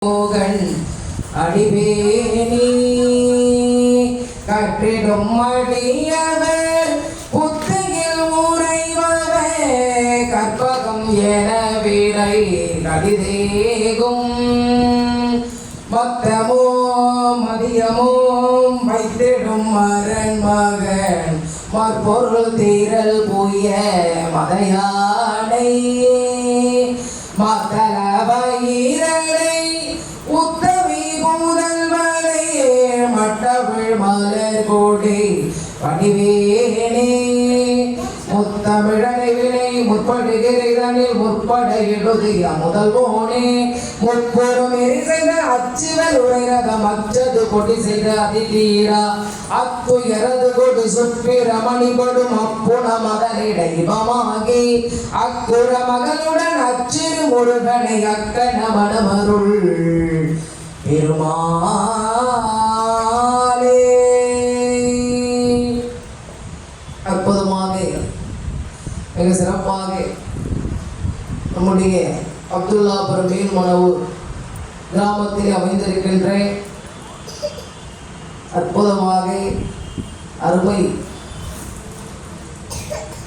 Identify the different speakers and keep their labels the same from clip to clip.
Speaker 1: மோகன் அடிவேணி கற்றிடும் அடியவர் புத்தையில் உறைவவர் கற்பகம் என விடை கடிதேகும் மொத்தமோ மதியமோ வைத்திடும் மரண் மகன் மற்பொருள் தீரல் புய மதையானை மத்தளவயிரடை உத்தவி முதல்வரை மட்டவிழ் மலர் கோடி பணிவேனே முத்தமிழனை வினை முற்படுகிறனில் முற்பட எழுதிய முதல்வோனே முற்பொரும் எரிசெய்த அச்சுவல் உரைரகம் அச்சது கொடி செய்த அதிதீரா அத்துயரது கொடு சுற்பிர மணி கொடும் அப்புண மதனிடைவமாகி அக்குற மகளுடன் அச்சிறு முருகனை அக்கண மனமருள் பெருமாளே. அற்புதமாக மிக சிறப்பாக நம்முடைய அப்துல்லாபுரம் மேல்மனவூர் கிராமத்தில் அமைந்திருக்கின்ற அற்புதமாக அருமை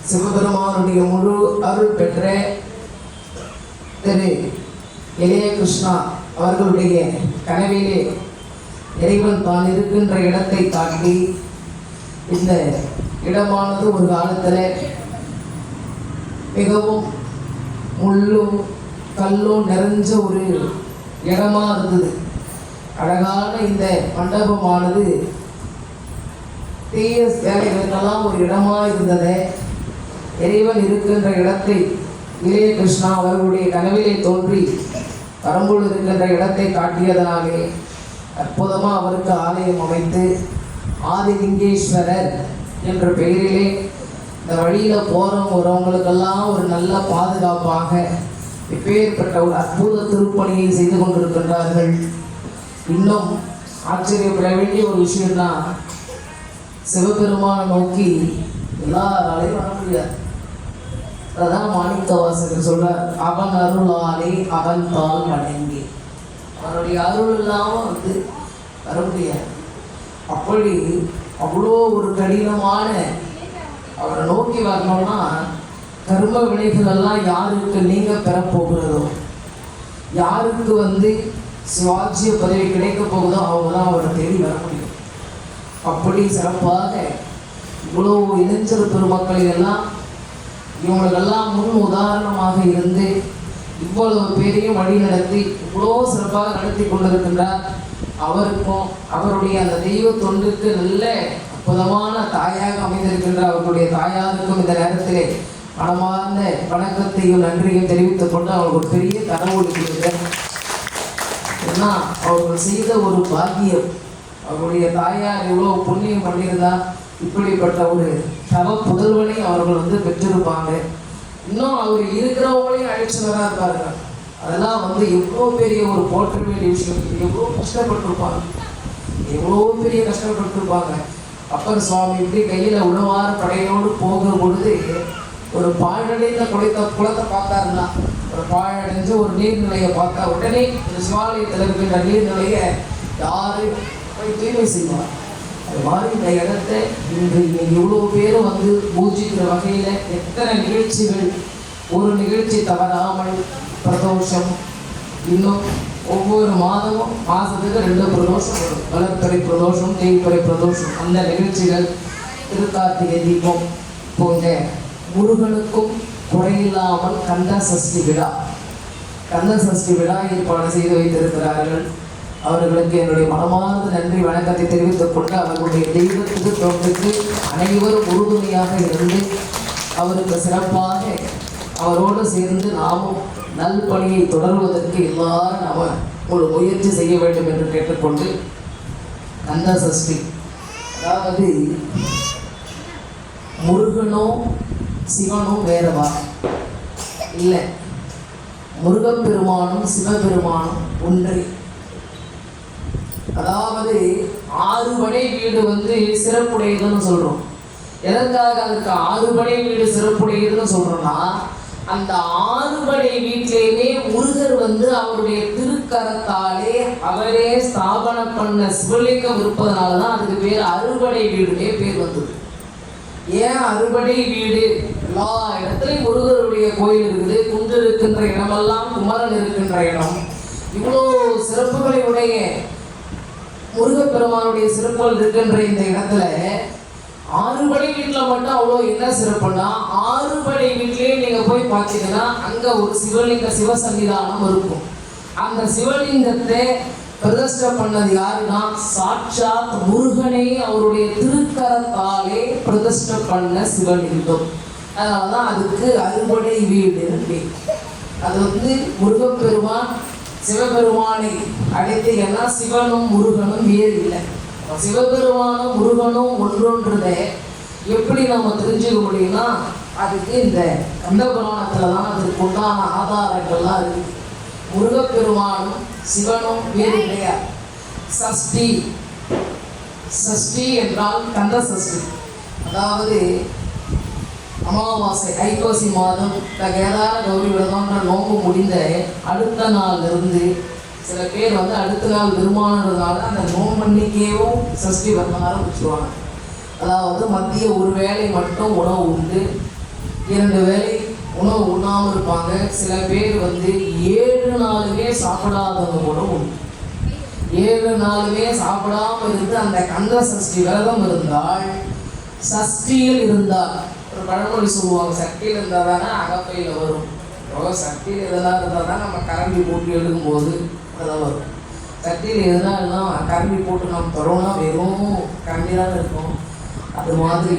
Speaker 1: சிவபெருமானுடைய முழு அருள் பெற்ற திரு இளைய கிருஷ்ணா அவர்களுடைய கனவிலே இறைவன் தான் இருக்கின்ற இடத்தை காட்டி இந்த இடமானது ஒரு காலத்தில் மிகவும் முள்ளும் கல்லும் நிறைஞ்ச ஒரு இடமா இருந்தது. அழகான இந்த மண்டபமானது தீய வேலைகளுக்கெல்லாம் ஒரு இடமா இருந்தது. இறைவன் இருக்கின்ற இடத்தை இளைய கிருஷ்ணா அவர்களுடைய கனவிலே தோன்றி பரம்பூர் இருக்கின்ற இடத்தை காட்டியதனாலே அற்புதமாக அவருக்கு ஆலயம் அமைத்து ஆதிலிங்கேஸ்வரர் என்ற பெயரிலே இந்த வழியில் போகிறவங்க வரவங்களுக்கெல்லாம் ஒரு நல்ல பாதுகாப்பாக இப்பேற்பட்ட ஒரு அற்புத திருப்பணியை செய்து கொண்டிருக்கின்றார்கள். இன்னும் ஆச்சரியப்பட வேண்டிய ஒரு விஷயம்தான், சிவபெருமானை நோக்கி எல்லாராலையும் வர முடியாது. அதான் மாணிக்க வாசகர் சொல்றார், அவன் அருளாலே அவன் தாள் வணங்கி. அவனுடைய அருள் இல்லாமல் வர முடியாது. அப்படி அவ்வளோ ஒரு கடினமான அவரை நோக்கி வரணும்னா கர்ம வினைகள் எல்லாம் யாருக்கு நீங்க பெறப்போகிறதோ, யாருக்கு சிவாஜ்ய பதவி கிடைக்க போகுதோ அவங்க தான் அவரை தேடி வர முடியும். அப்படி சிறப்பாக இவ்வளோ இளைஞர் பெருமக்களை எல்லாம் இவங்களுக்கெல்லாம் முன் உதாரணமாக இருந்து இவ்வளவு பேரையும் வழி நடத்தி இவ்வளோ சிறப்பாக நடத்தி கொண்டிருக்கின்றார். அவருக்கும் அவருடைய அந்த தெய்வ தொண்டுக்கு நல்ல அற்புதமான தாயாக அமைந்திருக்கின்ற அவர்களுடைய தாயாருக்கும் இந்த நேரத்திலே மனமார்ந்த வணக்கத்தையும் நன்றியும் தெரிவித்துக் கொண்டு அவர்கள் ஒரு பெரிய கடவுளுக்கு ஏன்னா அவர்கள் செய்த ஒரு பாக்கியம். அவருடைய தாயார் எவ்வளோ புண்ணியம் பண்ணியிருந்தா இப்படிப்பட்ட ஒரு தவ புதல்வனை அவர்கள் பெற்றிருப்பாங்க. இன்னும் அவர் இருக்கிறவங்களையும் அழைச்சி வரா இருப்பாருங்க. அதெல்லாம் எவ்வளோ பெரிய ஒரு போற்ற வேண்டிய விஷயம். எவ்வளோ கஷ்டப்பட்டிருப்பாங்க, எவ்வளோ பெரிய கஷ்டப்பட்டிருப்பாங்க. அப்பர் சுவாமி இப்படி கையில் உழவார படையோடு போகிற பொழுது ஒரு பாழடைந்த குளத்தை பார்த்தாருன்னா, ஒரு பாழடைஞ்ச ஒரு நீர்நிலையை பார்த்தா உடனே இந்த சிவாலயத்தில் இருக்கின்ற நீர்நிலையை யாரு போய் தூய்மை செய்வார். அது மாதிரி இந்த இடத்தை இன்று இவ்வளோ பேரும் பூஜிக்கிற வகையில் எத்தனை நிகழ்ச்சிகள், ஒரு நிகழ்ச்சி தவறாமல் பிரதோஷம், இன்னும் ஒவ்வொரு மாதமும் மாதத்துக்கு 2 பிரதோஷம் வரும். வளர்ப்பறை பிரதோஷம், தேய்ப்பறை பிரதோஷம், அந்த நிகழ்ச்சிகள், திருக்கார்த்திகை தீபம் போன்ற முருகனுக்கும் குறையில்லாமல் கந்த சஷ்டி விழா ஏற்பாடு செய்து வைத்திருக்கிறார்கள். அவர்களுக்கு என்னுடைய மனமார்ந்த நன்றி வணக்கத்தை தெரிவித்துக் கொண்டு அவர்களுடைய தெய்வத்துக்கு தொண்டுக்கு அனைவரும் உறுதுணையாக இருந்து அவருக்கு சிறப்பாக அவரோடு சேர்ந்து நாமும் நல்பணியை தொடர்வதற்கு எல்லாரும் நாம் ஒரு முயற்சி செய்ய வேண்டும் என்று கேட்டுக்கொண்டு, கந்த சஷ்டி அதாவது முருகனோ சிவனோ வேறவா இல்லை, முருகப்பெருமானும் சிவபெருமானும் ஒன்றே. அதாவது 6 படை வீடு சிறப்புடையதுன்னு சொல்றோம். எதற்காக அதுக்கு 6 படை வீடு சிறப்புடையதுன்னு சொல்றோம்னா, அந்த ஆறுபடை வீட்டிலேயுமே முருகர் வந்து அவருடைய திருக்கரத்தாலே அவரே ஸ்தாபனம் பண்ண சிவலிங்கம் இருப்பதனாலதான் அதுக்கு பேர் அறுபடை வீடுனே பேர் வந்தது. ஏன் அறுபடை வீடு? எல்லா இடத்துலையும் முருகருடைய கோயில் இருக்குது. குன்று இருக்கின்ற இடமெல்லாம் குமரன் இருக்கின்ற இடம். இவ்வளோ சிறப்புகளை உடைய முருகப்பெருமானுடைய சிறப்புகள் இருக்கின்ற இந்த இடத்துல ஆறுபடை வீட்டில் மட்டும் அவ்வளோ என்ன சிறப்புன்னா, ஆறுபடை வீட்டிலேயே நீங்கள் போய் பார்த்தீங்கன்னா அங்கே ஒரு சிவசன்னிதானம் இருக்கும். அந்த சிவலிங்கத்தை பிரதிஷ்டை பண்ணது யாருன்னா சாட்சாத் முருகனை அவருடைய திருக்கரத்தாலே பிரதிஷ்டை பண்ண சிவலிங்கம். அதனாலதான் அதுக்கு அறுபடை வீடு. அது வந்து முருகப்பெருமான் சிவபெருமானை அழைத்து, ஏன்னா சிவனும் முருகனும் வேறு இல்லை. சிவபெருமானும் முருகனும் ஒன்றொன்றதை எப்படி நம்ம தெரிஞ்சுக்க முடியும்னா, அதுக்கு இந்த கந்தபுராணத்துல தான் அதுக்கு உண்டான ஆதாரங்கள்லாம் இருக்கு. முருகப்பெருமானும் சிவனும் வேறு கிடையாது. சஷ்டி, சஷ்டி என்றால் கந்த சஷ்டி, அதாவது அமாவாசை ஐப்பசி மாதம் கேதார கௌரி விரதம்ன்ற நோம்பு முடிந்த அடுத்த நாள் இருந்து சில பேர் வந்து அடுத்த நாள் பெருமானதுனால அந்த நோம்பன்னிக்கையும் சஷ்டி விரதம் ஆரம்பிச்சுருவாங்க. அதாவது மதிய ஒரு வேளை மட்டும் உணவு உண்டு, 2 வேளை உணவு உண்ணாமல் இருப்பாங்க. சில பேர் வந்து 7 நாளுமே சாப்பிடாதவங்க கூட உண்டு. 7 நாளுமே சாப்பிடாம இருந்து அந்த கந்த சஷ்டி விரதம் இருந்தால், சஷ்டியில் இருந்தால் ஒரு பழமொழி சொல்லுவாங்க, சக்தியில் இருந்தால் தானே அகப்பையில் வரும். சக்தியில் எதெல்லாம் இருந்தால் தான் நம்ம கரண்டி போட்டு எழுதும்போது அதெல்லாம் வரும். சக்தியில் எதுனா எல்லாம் கரண்டி போட்டு நம்ம தரோம்னா வெறும் கரண்டி தான் இருக்கும். அது மாதிரி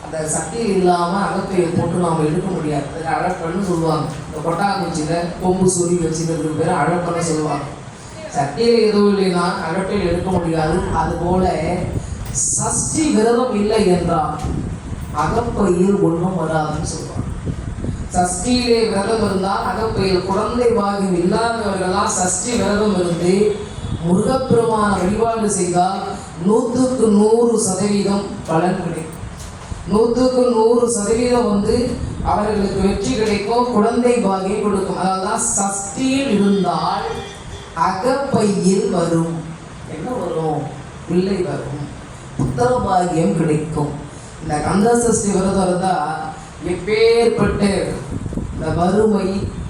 Speaker 1: அந்த சக்தியில் இல்லாமல் அகப்பையை போட்டு நாம் எடுக்க முடியாது. அதில் அழப்பன்னு சொல்லுவாங்க. இந்த கொட்டாங்குச்சியில் கொம்பு சொறி வச்சுக்கிறதுக்கு பேர் அழப்பன்னு சொல்லுவாங்க. சக்தியில் எதுவும் இல்லைன்னா அழப்பையில் எடுக்க முடியாது. அதுபோல சஷ்டி விரதம் இல்லை என்றால் அகப்பையில் ஒன்றும் வராதுன்னு சொல்லுவாங்க. சஷ்டியிலே விரதம் இருந்தால் அகப்பையில் குழந்தை பாகியம் இல்லாதவர்களாம் சஷ்டி விரதம் இருந்து முருகப்பெருமான வழிபாடு செய்தால் 100க்கு 100% பலன் கிடைக்கும். 100க்கு 100% வந்து அவர்களுக்கு வெற்றி கிடைக்கும், குழந்தை பாகியம் கொடுக்கும். அதாவது சஷ்டியில் இருந்தால் அகப்பையில் வரும். என்ன வரும்? பிள்ளை வரும், புத்திர பாகியம் கிடைக்கும். இந்த கந்த சஷ்டி விரதம் இருந்தால் எப்பேற்பட்ட இந்த வறுமை,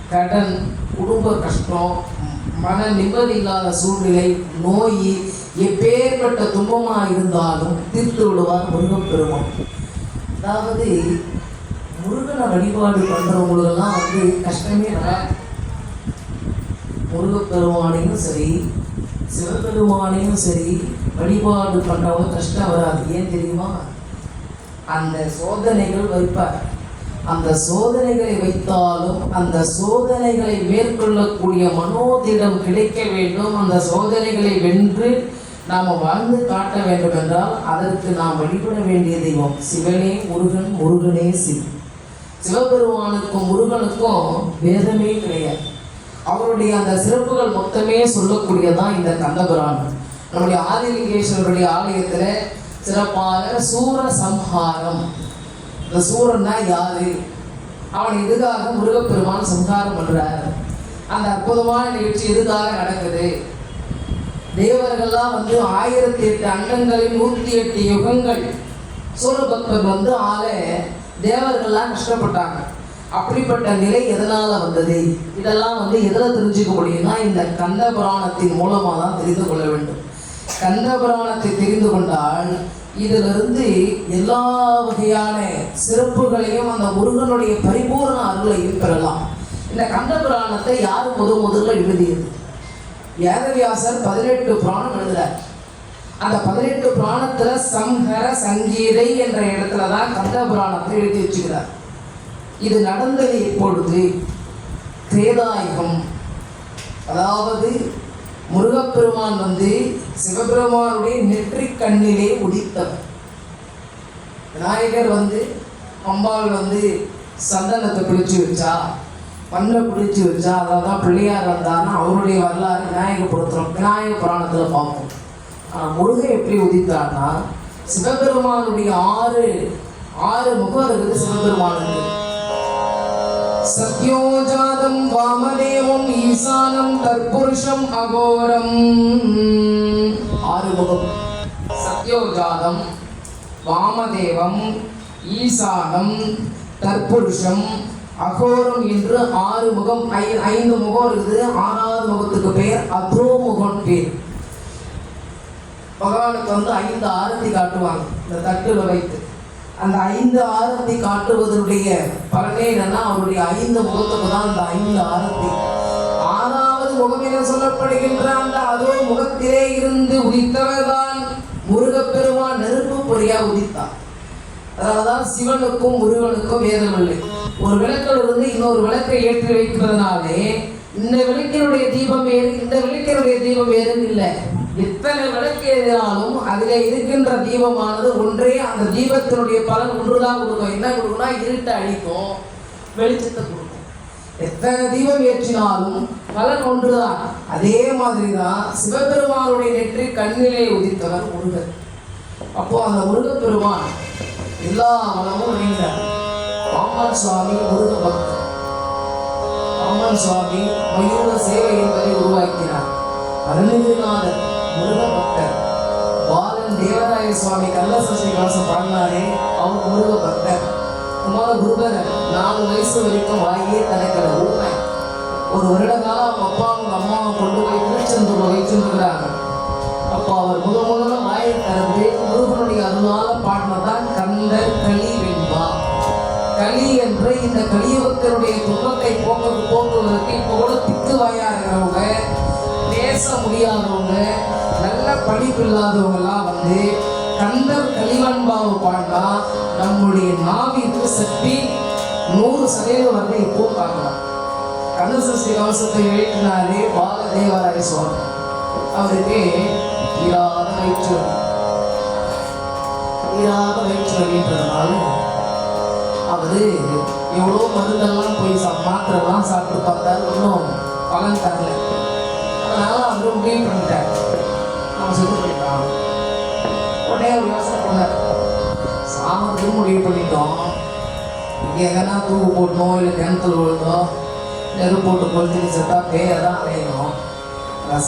Speaker 1: கடன், குடும்ப கஷ்டம், மன நிம்மதி இல்லாத சூழ்நிலை, நோய், எப்பேற்பட்ட துன்பமாக இருந்தாலும் தீர்த்து விடுவார் முருகப்பெருமான். அதாவது முருகனை வழிபாடு பண்ணுறவங்களுக்கெல்லாம் வந்து கஷ்டமே வராது. முருகப்பெருமானையும் சரி சிவபெருமானையும் சரி வழிபாடு பண்ணுறவங்க கஷ்டம் வராது. ஏன் தெரியுமா? அந்த சோதனைகள் வைப்பார். அந்த சோதனைகளை வைத்தாலும் அந்த சோதனைகளை மேற்கொள்ளக்கூடிய மனோதிடம் கிடைக்க வேண்டும். அந்த சோதனைகளை வென்று நாம் வாழ்ந்து காட்ட வேண்டும் என்றால் அதற்கு நாம் வழிபட வேண்டிய தெய்வம் சிவனே முருகன், முருகனே சிவன். சிவபெருமானுக்கும் முருகனுக்கும் வேதமே கிடையாது. அவருடைய அந்த சிறப்புகள் மொத்தமே சொல்லக்கூடியதான் இந்த கந்தபுராணம். நம்முடைய ஆதிலிங்கேஸ்வரருடைய ஆலயத்தில் சிறப்பாக சூர சம்ஹாரம். இந்த சூரன்னா யாரு? அவன் எதுக்காக முருகப்பெருமான் சம்ஹாரம் பண்றார்? அந்த அற்புதமான நிகழ்ச்சி எதுக்காக நடக்குது? தேவர்கள்லாம் வந்து 1008 அண்டங்களில் 108 யுகங்கள் சூரபக்தர் வந்து ஆள தேவர்கள்லாம் கஷ்டப்பட்டாங்க. அப்படிப்பட்ட நிலை எதனால வந்தது? இதெல்லாம் வந்து எதில் தெரிஞ்சுக்க முடியும்னா இந்த கந்த புராணத்தின் மூலமாக தான் தெரிந்து கொள்ள வேண்டும். கந்த புராணத்தை தெரிந்து கொண்டால் இதிலிருந்து எல்லா வகையான சிறப்புகளையும் அந்த முருகனுடைய பரிபூர்ண அருளையும் பெறலாம். இந்த கந்த புராணத்தை யார் முதல்ல எழுதியது? வேதவியாசர் 18 புராணம் எழுதுறார். அந்த 18 புராணத்துல சம்ஹர சங்கீதை என்ற இடத்துல தான் கந்த புராணத்தை எழுதி வச்சுக்கிறார். இது நடந்தது எப்பொழுது? திரேதாயுகம். அதாவது முருகப்பெருமான் வந்து சிவபெருமானுடைய நெற்றிக் கண்ணிலே உதித்தவர். விநாயகர் வந்து அம்பாள் வந்து சந்தனத்தை பிடிச்சி வச்சா, மண்ணை பிடிச்சி வச்சா, அதான் பிள்ளையார் வந்தார்னா அவருடைய வரலாறு விநாயக புராணத்தில் பார்ப்போம். ஆனால் முருகன் எப்படி உதித்தார்னா சிவபெருமானுடைய ஆறு முகம் இருக்குது. சிவபெருமானுக்கு சத்யோஜாதம் வாமதேவம் ஈசானம் தற்புருஷம் அகோரம். ஆறுமுகம். சத்யோஜாதம் வாமதேவம் ஈசானம் தற்புருஷம் அகோரம் என்று 6 முகம் 5 முகம் இருக்குது. 6வது முகத்துக்கு பெயர் அத்ரோமுகம் பேர். பகவானுக்கு 5 ஆரத்தி காட்டுவாங்க இந்த தட்டுல வைத்து. அந்த 5 ஆரத்தி காட்டுவதனுடைய பலனே என்னன்னா அவருடைய 5 முகத்துக்கு தான் அந்த 5 ஆரத்தி. 6வது முகம் என சொல்லப்படுகின்ற அந்த அதோ முகத்திலே இருந்து உதித்தவர் தான் முருகப்பெருமான் நெருப்பு பொறியா உதித்தார். அதனாலதான் சிவனுக்கும் முருகனுக்கும் வேதம் இல்லை. ஒரு விளக்கில் இருந்து இன்னொரு விளக்கை ஏற்றி வைக்கிறதுனாலே இந்த விளக்கினுடைய தீபம் வேறு இந்த விளக்கினுடைய தீபம் வேறுன்னு இல்லை. எத்தனை விளக்கு எழுதினாலும் அதில் இருக்கின்ற தீபமானது ஒன்றே. அந்த தீபத்தினுடைய பலன் ஒன்றுதான் கொடுக்கும். என்ன கொடுக்கும்னா இருட்டை அழிக்கும், வெளிச்சத்தை கொடுக்கும். எத்தனை தீபம் ஏற்றினாலும் பலன் ஒன்றுதான். அதே மாதிரி தான் சிவபெருமானுடைய நெற்றி கண்ணிலே உதித்தவர் முருகன். அப்போ அந்த முருகப்பெருமான் எல்லா வளமும் நீங்கிறார். பாம்பன் சுவாமி முருக பக்தர். பாம்பன் சுவாமி மயூர சேவை என்பதை உருவாக்கினார். அருணகிரிநாதர் முருக பக்தர். பாலன் தேவராய சுவாமி கள்ளசஷ்டி கவசம் பாடினாரே அவர் முருக பக்தர். குமார குருபர் 4 வயசு வரைக்கும் வாயே தனக்கிற ஊமை. ஒரு வருட காலம் அவங்க அப்பாவும் அம்மாவும் கொண்டு போய் திருச்செந்தூர் வைத்திருக்கிறாங்க. அப்போ அவர் முதல்ல வாயை திறந்து முருகனுடைய அருளால பாடினதான் கந்தர் களி வெண்பா. களி என்ற இந்த கலியுகத்தினுடைய துன்பத்தை போக்குவதற்கு இப்போ கூட திக்கு வாயா இருக்கிறவங்க, பேச முடியாதவங்க, நல்ல படிப்பு இல்லாதவங்கெல்லாம் கந்தர் களிவன்பாவை பாடினா நம்முடைய நாவிற்கு சக்தி 100% இப்போ பார்க்கலாம். கந்தசஷ்டி கவசத்தை எழுப்பினாரே பாலதேவராய சுவாமி. அவருக்கு தீராத வயிற்று வலின்றதுனால அவரு எவ்வளோ மருந்தெல்லாம் போய் மாத்திரெல்லாம் சாப்பிட்டு பார்த்தாரு, ஒன்றும் பலன் தரல. அதனால அவரு முடிவு பண்ணிட்டார், நம்ம செத்து போயிட்டோம். உடனே ஒரு யோசனை பண்ணார், சாமத்துக்கு முடிவு பண்ணிட்டோம், இங்கே எங்கன்னா தூக்கு போட்டணும், இல்லை கிணத்துல விழுந்தோம், நெருப்பு போட்டு கொளுத்துட்டு செத்தா பேயதான் அலையணும்.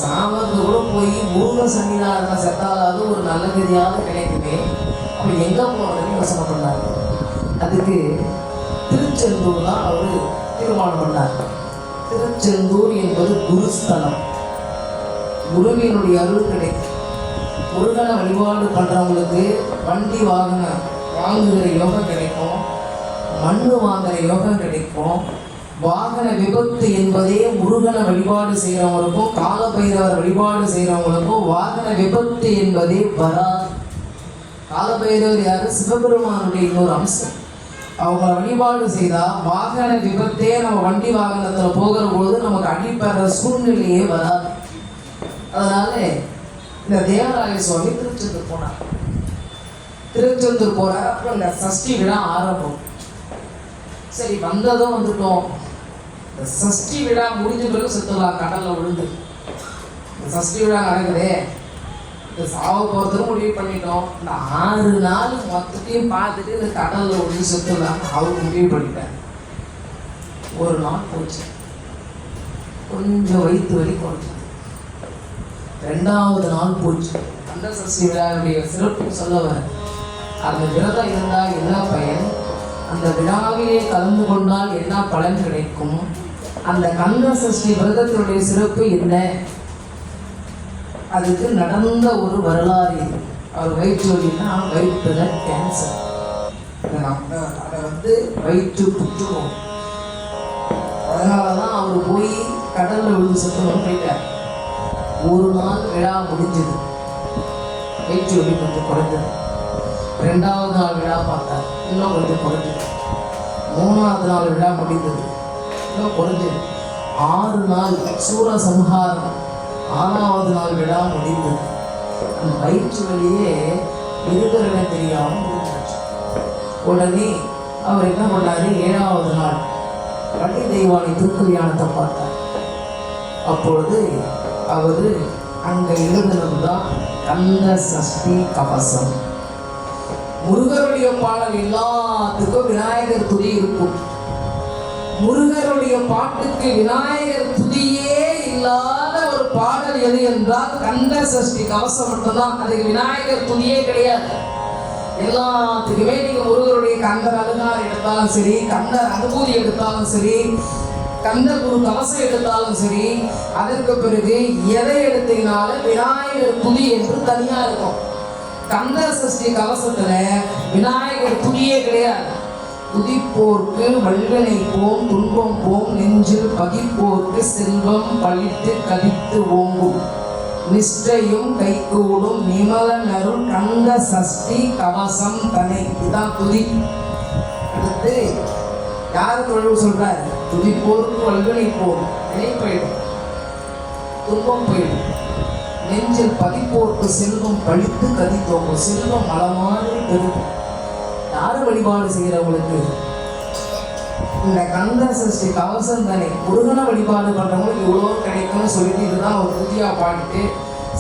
Speaker 1: சாமத்து கூட போய் முருக சன்னிதானத்தில் செத்தாலாவது ஒரு நல்ல கதியாக கிடைக்குமே, அப்போ எங்கே போகிறதுன்னு யோசனை பண்ணார். அதுக்கு திருச்செந்தூர் தான் அவர் தீர்மானம் பண்ணார். திருச்செந்தூர் என்பது குருஸ்தலம். குருவினுடைய அருள் கிடைக்கும். முருகனை வழிபாடு பண்ணுறவங்களுக்கு வண்டி வாகனம் வாங்குகிற யோகம் கிடைக்கும், மண்ணு வாங்குகிற யோகம் கிடைக்கும். வாகன விபத்து என்பதே முருகனை வழிபாடு செய்கிறவங்களுக்கும் காலபைரவர் வழிபாடு செய்கிறவங்களுக்கும் வாகன விபத்து என்பதே வராது. காலபைரவர் யாரு? சிவபெருமானுடைய இன்னொரு அம்சம். அவங்கள வழிபாடு செய்தால் வாகன விபத்தே நம்ம வண்டி வாகனத்தில் போகிற பொழுது நமக்கு அடிப்படுற சூழ்நிலையே வராது. அதனால இந்த தேவராய சுவாமி திருச்செந்தூர் போனார். திருச்செந்தூர் போறார். அப்புறம் இந்த சஷ்டி விழா ஆரம்பம். சரி, வந்ததும் வந்துட்டோம். இந்த சஷ்டி விழா முடிஞ்ச பிறகு செத்துலாம் கடல்ல விழுந்து. இந்த சஷ்டி விழா நடக்குதே, இந்த சாவ போகிறதுக்கு முடிவு பண்ணிட்டோம். இந்த 6 நாள் மொத்தத்தையும் பார்த்துட்டு இந்த கடல்ல விழுந்து செத்துலாம் அவருக்கு முடிவு பண்ணிட்டார். ஒரு நாள் போச்சு, கொஞ்சம் வயிற்று வலி குறைச்சது. 2வது நாள் போச்சு. அந்த சஷ்டி விழாவுடைய சிறப்பு சொல்ல வர, அந்த விரதம் இருந்தால் என்ன பயன், அந்த விழாவிலே கலந்து கொண்டால் என்ன பலன் கிடைக்கும், அந்த கந்த சஷ்டி விரதத்தினுடைய சிறப்பு என்ன, அதுக்கு நடந்த ஒரு வரலாறு. அவர் வயிற்று வலின்னா வயிற்றுல கேன்சர், அதை வயிற்று புற்றுநோய். அதனாலதான் அவர் போய் கடல்ல விழுந்து செத்துன்னு போயிட்டார். ஒரு நாள் விழா முடிஞ்சது, வயிற்று வலி கொஞ்சம் குறைஞ்சது. 2வது நாள் விழா பார்த்தார், இன்னும் கொஞ்சம் குறைஞ்சது. 3வது நாள் விழா முடிந்தது, இன்னும் குறைஞ்சது. 6 நாள் சூரசம்ஹாரம், 6வது நாள் விழா முடிந்தது. அந்த வயிற்று வலியே இருக்கிறத தெரியாமல் முடிஞ்சிருச்சு. உடனே அவர் என்ன பண்ணாரு, 7வது நாள் வள்ளி தெய்வானை திருக்கல்யாணத்தை பார்த்தார். அப்பொழுது அவர் அங்கே எழுதுனது தான் கந்த சஷ்டி கவசம். முருகருடைய பாடல் எல்லாத்துக்கும் விநாயகர் துதி இருக்கும். முருகருடைய பாட்டுக்கு விநாயகர் துதியே இல்லாத ஒரு பாடல் எது என்றால் கந்த சஷ்டி கவசம் மட்டும்தான். அதுக்கு விநாயகர் துதியே கிடையாது. எல்லாத்துக்குமே நீங்க முருகருடைய கந்தர் அலங்காரம் எடுத்தாலும் சரி, கந்தர் அனுபூதி எடுத்தாலும் சரி, கந்த குரு கவசம் எடுத்தாலும் சரி, அதற்கு பிறகு எதை எடுத்தீங்கனாலும் விநாயகர் துதி என்று தனியா இருக்கும். கந்த சஷ்டி கவசத்துல விநாயகர் துதியே கிடையாது. துதிப்போர்க்கு வல்வினை போம் துன்பம் போம் நெஞ்சில் பகிப்போர்க்கு செல்வம் பழித்து கதித்து ஓங்கும் நிஷ்டையும் கைகூடும் நிமலனருள் கந்த சஷ்டி கவசம் தனை. இதுதான் துதி. அடுத்து யாரு தொழில் சொல்றாரு? துதிப்போருக்கு வல்வினை போம், வினை போயிடும், துன்பம் போயிடும், நெஞ்சில் பதிப்போர்க்கு செல்வம் பழித்து கதித்தோங்கும். செல்வம் மலமாறி பெருகும். யாரு வழிபாடு செய்யறவங்களுக்கு இந்த கந்த சஷ்டி கவசம் தானே. முருகனை வழிபாடு பண்றவங்களுக்கு இவ்வளோ கிடைக்கும்னு சொல்லிட்டு இதுதான் ஒரு துதியா பாடிட்டு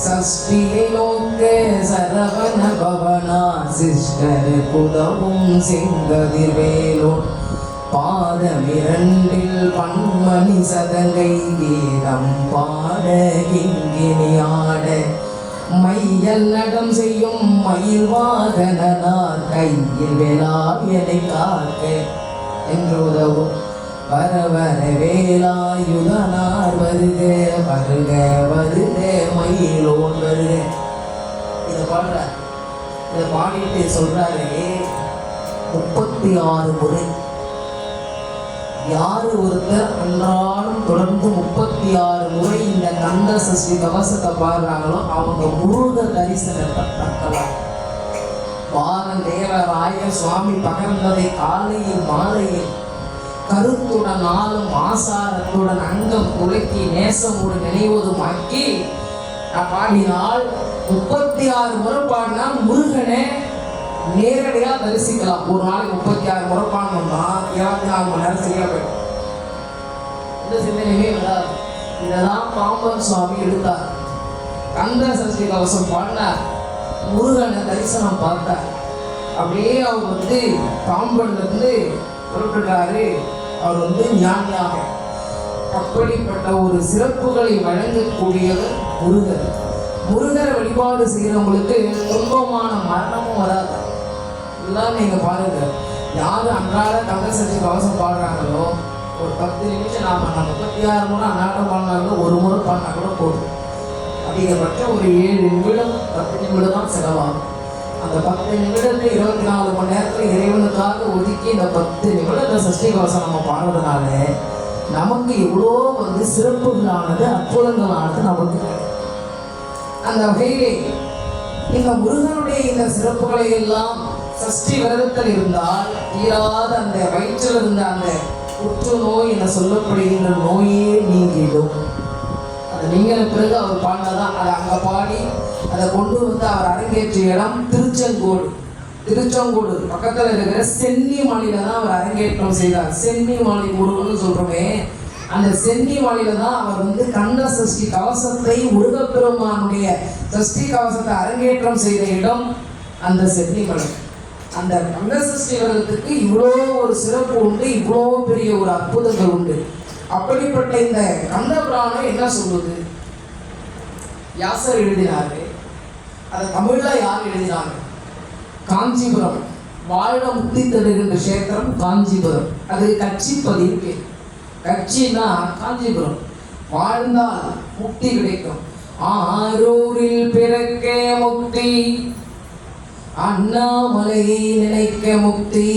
Speaker 1: சஷ்டியை நோக்க சரவண பவனா சிஷ்டர் புதவும் செங்கதிர் வேலோன் பாதமிரண்டில் பன்மணி சதங்கை கீதம் பாட கிங்கினி ஆட மையல் நடம் செய்யும் மயில் வாகனார் கையில் வேலாயனை காக்க என்று உதவும் வர வர வேலாயுதனார் வருக வருக வருக மயிலோன் வருக. இதை பாடுற, இதை பாடிட்டு சொல்றாரு 36 முறை. யாரு ஒருத்தர் அன்றாடம் தொடர்ந்து 36 முறை இந்த கந்த சஷ்டி கவசத்தை பாடுறாங்களோ அவங்க முருக தரிசனத்தை தக்கலாம். வாரந்தேவராய சுவாமி பகர்ந்ததை காலையில் மாலையில் கருத்துடன் நாளும் ஆசாரத்துடன் அங்கம் துளக்கி நேசமுடன் நினைவதும் ஆக்கி பாடினால் 36 முறை பாடினா முருகனை நேரடியா தரிசிக்கலாம். ஒரு நாளைக்கு 36 முறை பாடணும்னா 24 மணி நேரம் சரியா போயிடும். இந்த சிந்தனையுமே வராது. இதெல்லாம் பாம்பன் சுவாமி எடுத்தார். கந்த சஷ்டி கவசம் பாடினார், முருகனை தரிசனம் பார்த்தார். அப்படியே அவர் பாம்பன்ல இருந்து புறப்பட்டாரு. அவர் ஞானியாக. அப்படிப்பட்ட ஒரு சிறப்புகளை வழங்கக்கூடியவர் முருகர். முருகரை வழிபாடு செய்யறவங்களுக்கு துன்பமான மரணமும் வராது. எல்லாம் நீங்க பாருங்க, யாரு அன்றாட கந்த சஷ்டி கவசம் பாடுறாங்களோ ஒரு 10 நிமிஷம் நாம 36 முறை அன்றாடம் பாடினாலும் ஒரு முறை பாடினா கூட போதும். அதிகபட்சம் ஒரு 7 நிமிடம் 10 நிமிடம் தான் செலவாகும். அந்த 10 நிமிடத்தை 24 மணி நேரத்தில் இறைவனுக்காக ஒதுக்கி இந்த 10 நிமிடத்தை சஷ்டி கவசம் நம்ம பாடுறதுனால நமக்கு எவ்வளோ சிறப்புகளானது அற்புதங்களானது நமக்கு கிடைக்கும். அந்த வகையிலே இந்த முருகனுடைய இந்த சிறப்புகளை எல்லாம் சஷ்டி விரதத்தில் இருந்தால் தீராத அந்த வயிற்றில் இருந்த அந்த புற்றுநோய் என சொல்லப்படுகின்ற நோயே நீங்கிடும். அது நீங்கின பிறகு அவர் பாடினதான். அதை அங்கே பாடி அதை கொண்டு அவர் அரங்கேற்றிய இடம் திருச்செங்கோடு. திருச்செங்கோடு பக்கத்தில் இருக்கிற சென்னி மாலையில தான் அவர் அரங்கேற்றம் செய்தார். சென்னி மாலை முருகன் சொல்றோமே, அந்த சென்னி மாலையில தான் அவர் கந்த சஷ்டி கவசத்தை முருகப்பெருமானுடைய சஷ்டி கவசத்தை அரங்கேற்றம் செய்த இடம் அந்த சென்னி மலை. அந்த கந்த சஷ்டி விரதத்துக்கு இவ்வளோ ஒரு சிறப்பு உண்டு, இவ்வளோ பெரிய ஒரு அற்புதங்கள் உண்டு. அப்படிப்பட்ட இந்த கந்த புராணம் என்ன சொல்லுது? யாசர் எழுதினாரு. அதை தமிழ்ல யார் எழுதினாங்க? காஞ்சிபுரம். வாழ முக்தி தருகின்ற கஷேத்திரம் காஞ்சிபுரம். அது கட்சிப்பதிவு பேர். கட்சினா காஞ்சிபுரம். வாழ்ந்தால் முக்தி கிடைக்கும். ஆரூரில் பிறக்க முக்தி, அண்ணாமலையை நினைக்க முக்தி,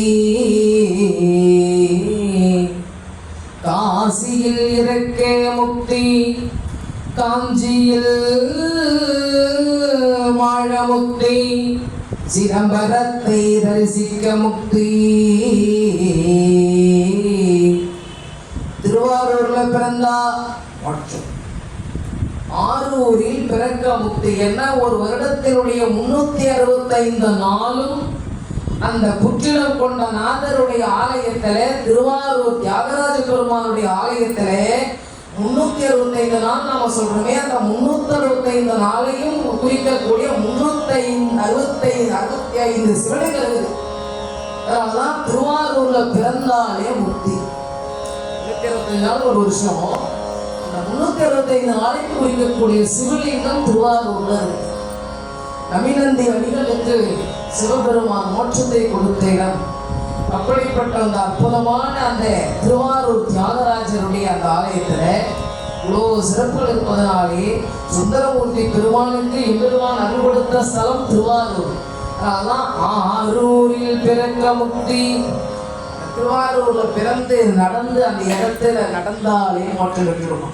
Speaker 1: காசியில் இறக்க முக்தி, காஞ்சியில் வாழ முக்தி, சிதம்பரத்தை தரிசிக்க முக்தி. திருவாரூர்ல பிறந்தா மோட்சம், ஆரூரில் பிறக்க முக்தி. என்ன ஒரு வருடத்தினுடைய 365 நாளும் அந்த புற்றிடம் கொண்ட நாதருடைய ஆலயத்தில, திருவாரூர் தியாகராஜ பெருமானுடைய ஆலயத்தில 365 நாள் நாம சொல்றோமே, அந்த 365 நாளையும் குறிக்கக்கூடிய 365 சிவனைகள் இருக்குது. அதனாலதான் திருவாரூர்ல பிறந்தாலே முக்தி. 365 நாள் ஒரு வருஷம். அந்த 365 நாளைக்கு குறிக்கக்கூடிய சிவலிங்கம் திருவாரூர்ல இருக்கு. நமிநந்தி அடிகளுக்கு சிவபெருமான் மோட்சத்தை கொடுத்த இடம். அப்படிப்பட்ட அந்த அற்புதமான அந்த திருவாரூர் தியாகராஜருடைய அந்த ஆலயத்துல இவ்வளவு சிறப்புகள் இருப்பதனாலே சுந்தரமூர்த்தி பெருமானுக்கு எம்பெருமான் அருள் கொடுத்த ஸ்தலம் திருவாரூர். அதான் ஆரூரில் பிறக்க முக்தி. திருவாரூர்ல பிறந்து நடந்து அந்த இடத்துல நடந்தாலே மோட்சம் பெற்றுருமா.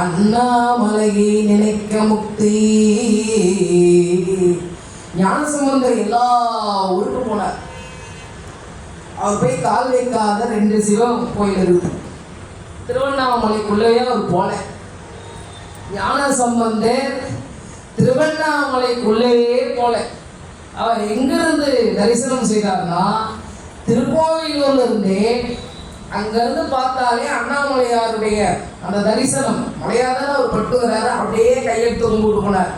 Speaker 1: அண்ணாமலையை நினைக்க முக்தி. ஞானசம்பந்தர் எல்லா ஊருக்கும் போனார். அவர் போய் கால் வைக்காத 2 சிவன் கோயில் இருக்கு. திருவண்ணாமலைக்குள்ளேயே அவர் போல. ஞானசம்பந்தர் திருவண்ணாமலைக்குள்ளேயே போல. அவர் எங்கிருந்து தரிசனம் செய்தார்னா திருக்கோவிலூர்ல இருந்தே. அங்கிருந்து பார்த்தாலே அண்ணாமலையாருடைய அந்த தரிசனம் மலையாதான் அவர் பட்டுகிறாரு. அப்படியே கையெழுத்து கும்பிட்டு போனார்.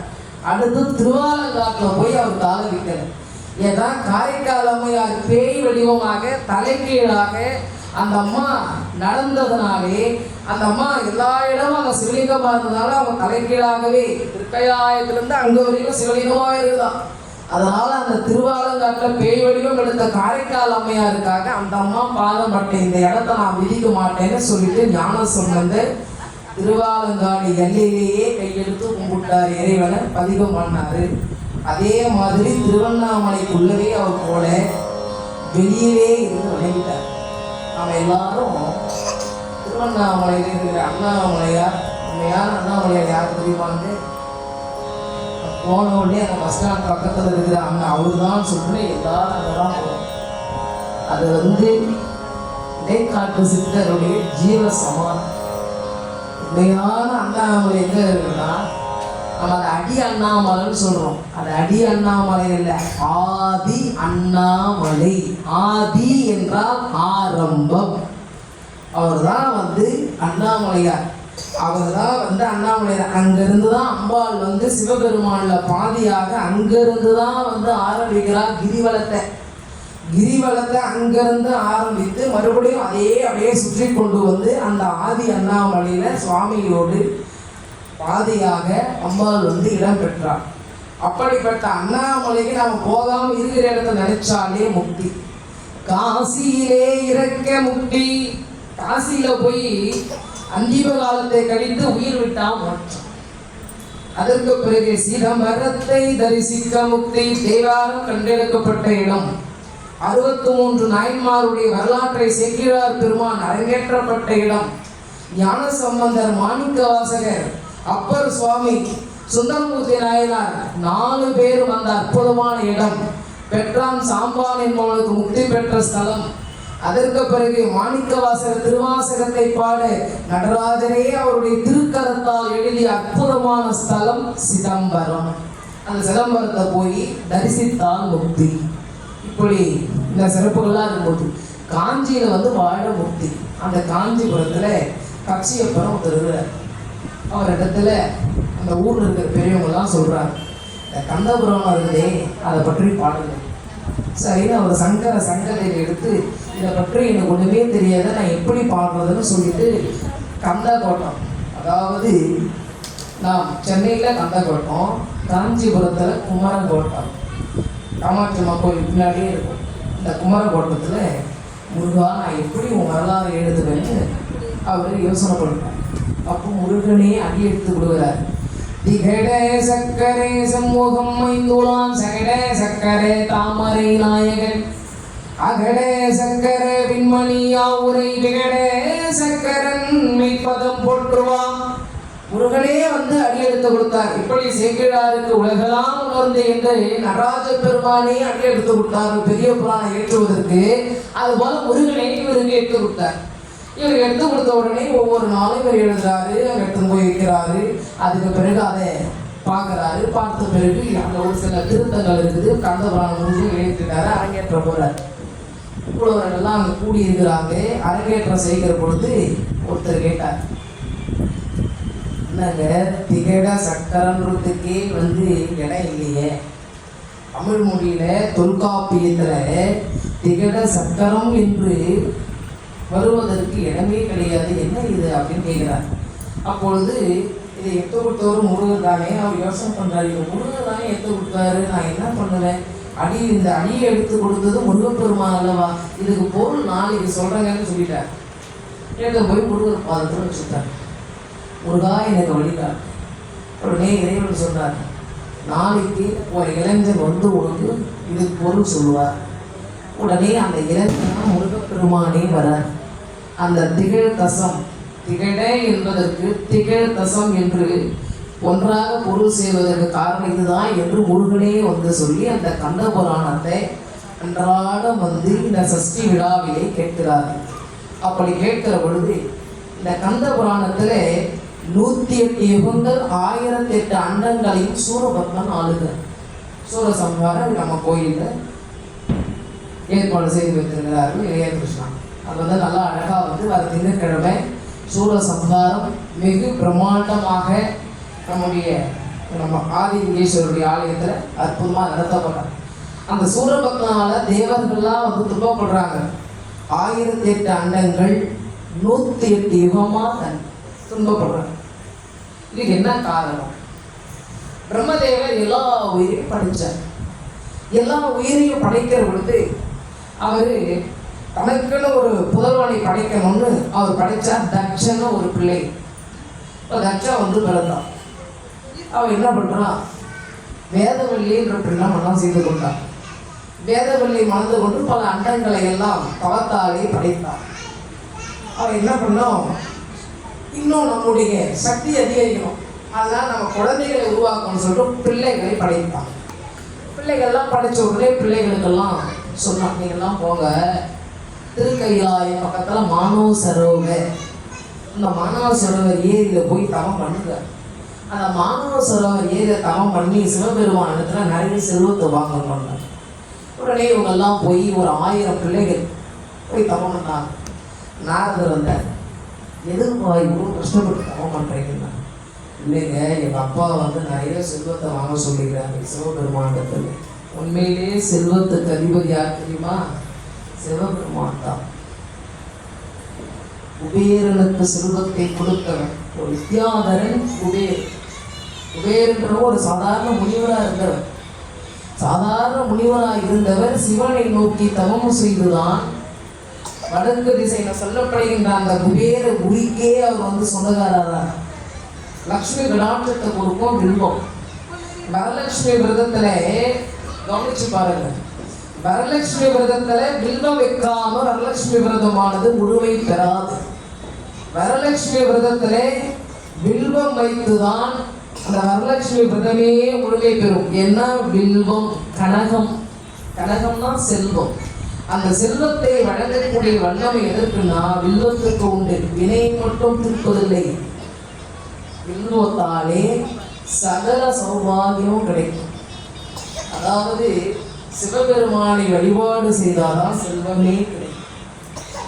Speaker 1: அடுத்து திருவாலங்காட்டுல போய் அவர் கால வைக்கிறார். ஏன்னா காரைக்கால் அம்மையார் பேய் வடிவமாக தலைகீழாக அந்த அம்மா நடந்ததுனாலே அந்த அம்மா எல்லா இடமும் அங்கே சிவலிங்கமா இருந்ததுனால அவங்க தலைகீழாகவே திருக்கையாயத்திலிருந்து அங்க வரைக்கும் சிவலிங்கமா இருக்குதான். அதனால அந்த திருவாலங்காட்டில் பேய் வடிவம் எடுத்த காரைக்கால் அம்மையாருக்காக அந்த அம்மா பாதம் பட்டேன், இந்த இடத்த நான் விதிக்க மாட்டேன்னு சொல்லிட்டு ஞானசம்பந்தர் திருவாலங்காடு எல்லையிலேயே கையெழுத்து கும்பிட்டார். இறைவனை பதிகம் பண்ணாரு. அதே மாதிரி திருவண்ணாமலைக்குள்ளவே அவர் போல வெளியிலே இருந்து வணங்கிட்டார். நம்ம எல்லாரும் திருவண்ணாமலையில் இருக்கிற அண்ணாமலையார், உண்மையான அண்ணாமலையார் யாருக்கு தெரியுமாங்க? போன உடனே அந்த பஸ் ஸ்டாண்ட் பக்கத்தில் இருக்கிற அண்ணா அவரு தான் சொல்லிட்டு எல்லாரும் அங்கே தான் போகிறோம். அது இடைக்காட்டு சித்தருடைய ஜீவ சமாதி. உண்மையான அண்ணாமலை எங்க இருக்குன்னா நம்ம அதை அடி அண்ணாமலைன்னு சொல்றோம். அது அடி அண்ணாமலை இல்லை, ஆதி அண்ணாமலை. ஆதி என்றால் ஆரம்பம். அவர் தான் அண்ணாமலையார். அவர் தான் அண்ணாமலையார். அங்கிருந்து தான் அம்பாள் சிவபெருமான்ல பாதியாக அங்கிருந்து தான் ஆரம்பிக்கிறார் கிரிவலத்தை. கிரிவலத்தை அங்கிருந்து ஆரம்பித்து மறுபடியும் அப்படியே சுற்றி கொண்டு அந்த ஆதி அண்ணாமலையில சுவாமியோடு பாதியாக அம்பாள் இடம் பெற்றார். அப்படிப்பட்ட அண்ணாமலைக்கு நாம் போகாம இருக்கிற இடத்த நினைச்சாலே முக்தி. காசியிலே இறக்க முக்தி. காசியில போய் அந்திம காலத்தை கழித்து உயிர் விட்டா மோட்சம். அதற்கு பிறகு சிதம்பரத்தை தரிசிக்க முக்தி. தேவாரம் கண்டெடுக்கப்பட்ட இடம். 63 நாயன்மாருடைய வரலாற்றை சேக்கிழார் பெருமான் அரங்கேற்றப்பட்ட இடம். ஞானசம்பந்தர், மாணிக்க வாசகர், அப்பர் சுவாமி, சுந்தரமூர்த்தி நாயனார் 4 பேரும் அந்த அற்புதமான இடம். பெற்றான் சாம்பான் என்பவனுக்கு முக்தி பெற்ற ஸ்தலம். அதற்கு பிறகு மாணிக்க வாசகர் திருவாசகத்தை பாட நடராஜரே அவருடைய திருக்கரத்தால் எழுதிய அற்புதமான ஸ்தலம் சிதம்பரம். அந்த சிதம்பரத்தை போய் தரிசித்தால் முக்தி. இப்படி இந்த சிறப்புகள்லாம் இருக்கும்போது காஞ்சியில வாழ முக்தி. அந்த காஞ்சிபுரத்துல கட்சியப்பரம் ஒருத்தர் அவர் இடத்துல அந்த ஊர்ல இருக்கிற பெரியவங்கெல்லாம் சொல்றாங்க, இந்த கந்தபுரம் இருக்குதே அதை பற்றி பாடுங்க. சரின்னு அவர் சங்கரையில் எடுத்து இதை பற்றி எனக்கு ஒன்றுமே தெரியாத நான் எப்படி பாடுறதுன்னு சொல்லிட்டு கந்தகோட்டம், அதாவது நாம் சென்னையில் கந்தகோட்டம், காஞ்சிபுரத்தில் குமரகோட்டம், காமாட்சி அம்மா கோயில் பின்னாடியே இருக்கும். இந்த குமரகோட்டத்தில் முருகா நான் எப்படி உன் வரலாறு எழுதுவேன்னு அவர் யோசனை பண்ணுறார். அப்போ முருகனே அடி எடுத்து விடுகிறார். திகட சக்கரே சமூகம் ஐந்துளான் சகட சக்கரே தாமரை நாயகன் அகட சக்கர விண்மணி யாவுரை விகட சக்கரன் மெய்ப்பதம் போற்றுவான். முருகனே அடி எடுத்து கொடுத்தார். இப்படி சேக்கிழாருக்கு உலகெல்லாம் உணர்ந்து என்று நடராஜ பெருமானே அடி எடுத்து கொடுத்தார் பெரிய புராணம் ஏற்றுவதற்கு. அதுபோல முருகனே இவருக்கு எடுத்து கொடுத்தார். இவர் எடுத்து கொடுத்த உடனே ஒவ்வொரு நாளும் இவர் எழுதுறாரு, அங்கே எடுத்து போய் வைக்கிறாரு. அதுக்கு பிறகு அதை பார்க்குறாரு. பார்த்த பிறகு அங்கே ஒரு சில திருத்தங்கள் இருக்குது. கந்தபுராணம் முடிஞ்சு எழுதிட்டாரு, அரங்கேற்ற போறாரு. இவ்வளவரெல்லாம் அங்கே கூடி இருக்கிறாங்க. அரங்கேற்றம் செய்கிற பொழுது ஒருத்தர் கேட்டார், என்னங்க திகட சக்கரன்றதுக்கே இடம் இல்லையே, தமிழ் மொழியில தொல்காப்பியத்துல திகட சக்கரம் என்று வருவதற்கு இடமே கிடையாது, என்ன இது அப்படின்னு கேட்கிறார். அப்பொழுது இதை எத்த கொடுத்தவர் முருகன் தானே. அவர் யோசனை பண்றாரு, இது முருகன் தானே எத்த கொடுத்தாரு, நான் என்ன பண்ணுவேன், இந்த அடியை எடுத்து கொடுத்தது முருகப்பெருமான் அல்லவா, இதுக்கு பொருள் நாளைக்கு சொல்றேங்கன்னு சொல்லிட்டார். கேட்க போய் முருகர் பாதத்தில் வச்சுட்டார். முருகா எனக்கு வழிகாட்டு. உடனே இறைவன் சொன்னார், நாளைக்கு ஒரு இளைஞன் வந்து உனக்கு இதுக்கு பொருள் சொல்லுவார். உடனே அந்த இளைஞனா முருகப்பெருமானே வரார். அந்த திகழ் தசம், திகழ என்பதற்கு திகழ் தசம் என்று ஒன்றாக பொருள் செய்வதற்கு காரணம் இதுதான் என்று முருகனே வந்து சொல்லி அந்த கந்த புராணத்தை அன்றாடம் வந்து இந்த சஷ்டி விழாவிலே கேட்கிறார்கள். அப்படி கேட்கிற பொழுது இந்த கந்த புராணத்தில் 108 யுகங்கள் 1008 அண்டங்களையும் சூரபத்மன் ஆளுகிறார். சூரசம்ஹாரம் நம்ம கோயிலில் ஏற்பாடு செய்து வைத்திருக்கிறார்கள் இளைய கிருஷ்ணா. அது வந்து நல்லா அழகாக வந்து வர திங்கட்கிழமை சூரசம்ஹாரம் வெகு பிரம்மாண்டமாக நம்ம ஆதிலிங்கேஸ்வரருடைய ஆலயத்தில் அற்புதமாக நடத்தப்பட்டார். அந்த சூரபத்மனால் தேவர்கள்லாம் வந்து துன்பப்படுறாங்க. 1008 அண்டங்கள் 108 யுகமாக துன்பப்படுறாங்க. இதுக்கு என்ன காரணம்? பிரம்மதேவர் எல்லா உயிரையும் படைச்சார். எல்லா உயிரையும் படைக்கிற பொழுது அவர் தனக்குன்னு ஒரு புதல்வனை படைக்கணும்னு அவர் படைச்சார். தட்சன்னு ஒரு பிள்ளை. இப்போ தட்சா வந்து பிறந்தான். அவன் என்ன பண்ணுறான், வேதவல்லின்ற பிள்ளை மனம் செய்து கொண்டான். வேதவல்லி மணந்து கொண்டு பல அண்டங்களை எல்லாம் தவத்தாலே படைத்தான். அவன் என்ன பண்ணோம், இன்னும் நம்முடைய சக்தி அதிகரிக்கணும், அதனால் நம்ம குழந்தைகளை உருவாக்கணும்னு சொல்லிட்டு பிள்ளைகளை படைத்தான். பிள்ளைகள்லாம் படைச்ச உடனே பிள்ளைகளுக்கெல்லாம் சொன்னான், நீங்கள்லாம் போங்க திருக்கைலாயம் பக்கத்தில் மானவ சரோவர், இந்த மானவ சரோவர் ஏரியில் போய் தவம் பண்ணுங்க. அந்த மானவ சரோவர் ஏரியை தவம் பண்ணி சிவபெருமான் இடத்துல நிறைய செல்வத்தை வாங்கணும். உடனே இவங்கெல்லாம் போய் ஒரு 1000 பிள்ளைகள் போய் தவம் பண்ணாங்க. நாரதர் வந்தார். எதுக்குப்பா இவ்வளோ கஷ்டப்பட்டு தவம் பண்ணுறீங்கன்னா, இல்லைங்க எங்கள் அப்பா வந்து நிறைய செல்வத்தை வாங்க சொல்லிக்கிறாங்க சிவபெருமானத்தில். உண்மையிலேயே செல்வத்துக்கு அதிபதி யார் தெரியுமா? சிவபெருமான் தான். குபேரனுக்கு செல்வத்தை கொடுத்தவன் ஒரு வித்யாதரன் குபேர். குபேரன்ற ஒரு சாதாரண முனிவராக இருந்தவர். சாதாரண முனிவராக இருந்தவர் சிவனை நோக்கி தவம் செய்துதான் வடக்கு திசையில் சொல்லப்படுகின்ற அந்த குபேர குடிக்கே அவர் வந்து சொந்தக்காரர். லக்ஷ்மி கடாட்சத்தை கொடுக்கும் வில்வம். வரலட்சுமி விரதத்தில் கவனிச்சு பாருங்க, வரலட்சுமி விரதத்தில் வில்வம் வைக்காம வரலட்சுமி விரதமானது முழுமை பெறாது. வரலட்சுமி விரதத்தில் வில்வம் வைத்துதான் அந்த வரலட்சுமி விரதமே முழுமை பெறும். ஏன்னா வில்வம் கனகம், கனகம்னா செல்வம். அந்த செல்வத்தை வழங்கக்கூடிய வல்லமை எதற்குன்னா வில்வத்துக்கு உண்டு. வினை மட்டும் திருப்பதில்லை, வில்வத்தாலே சகல சௌபாகியமும் கிடைக்கும். அதாவது சிவபெருமானை வழிபாடு செய்தாதான் செல்வமே கிடைக்கும்.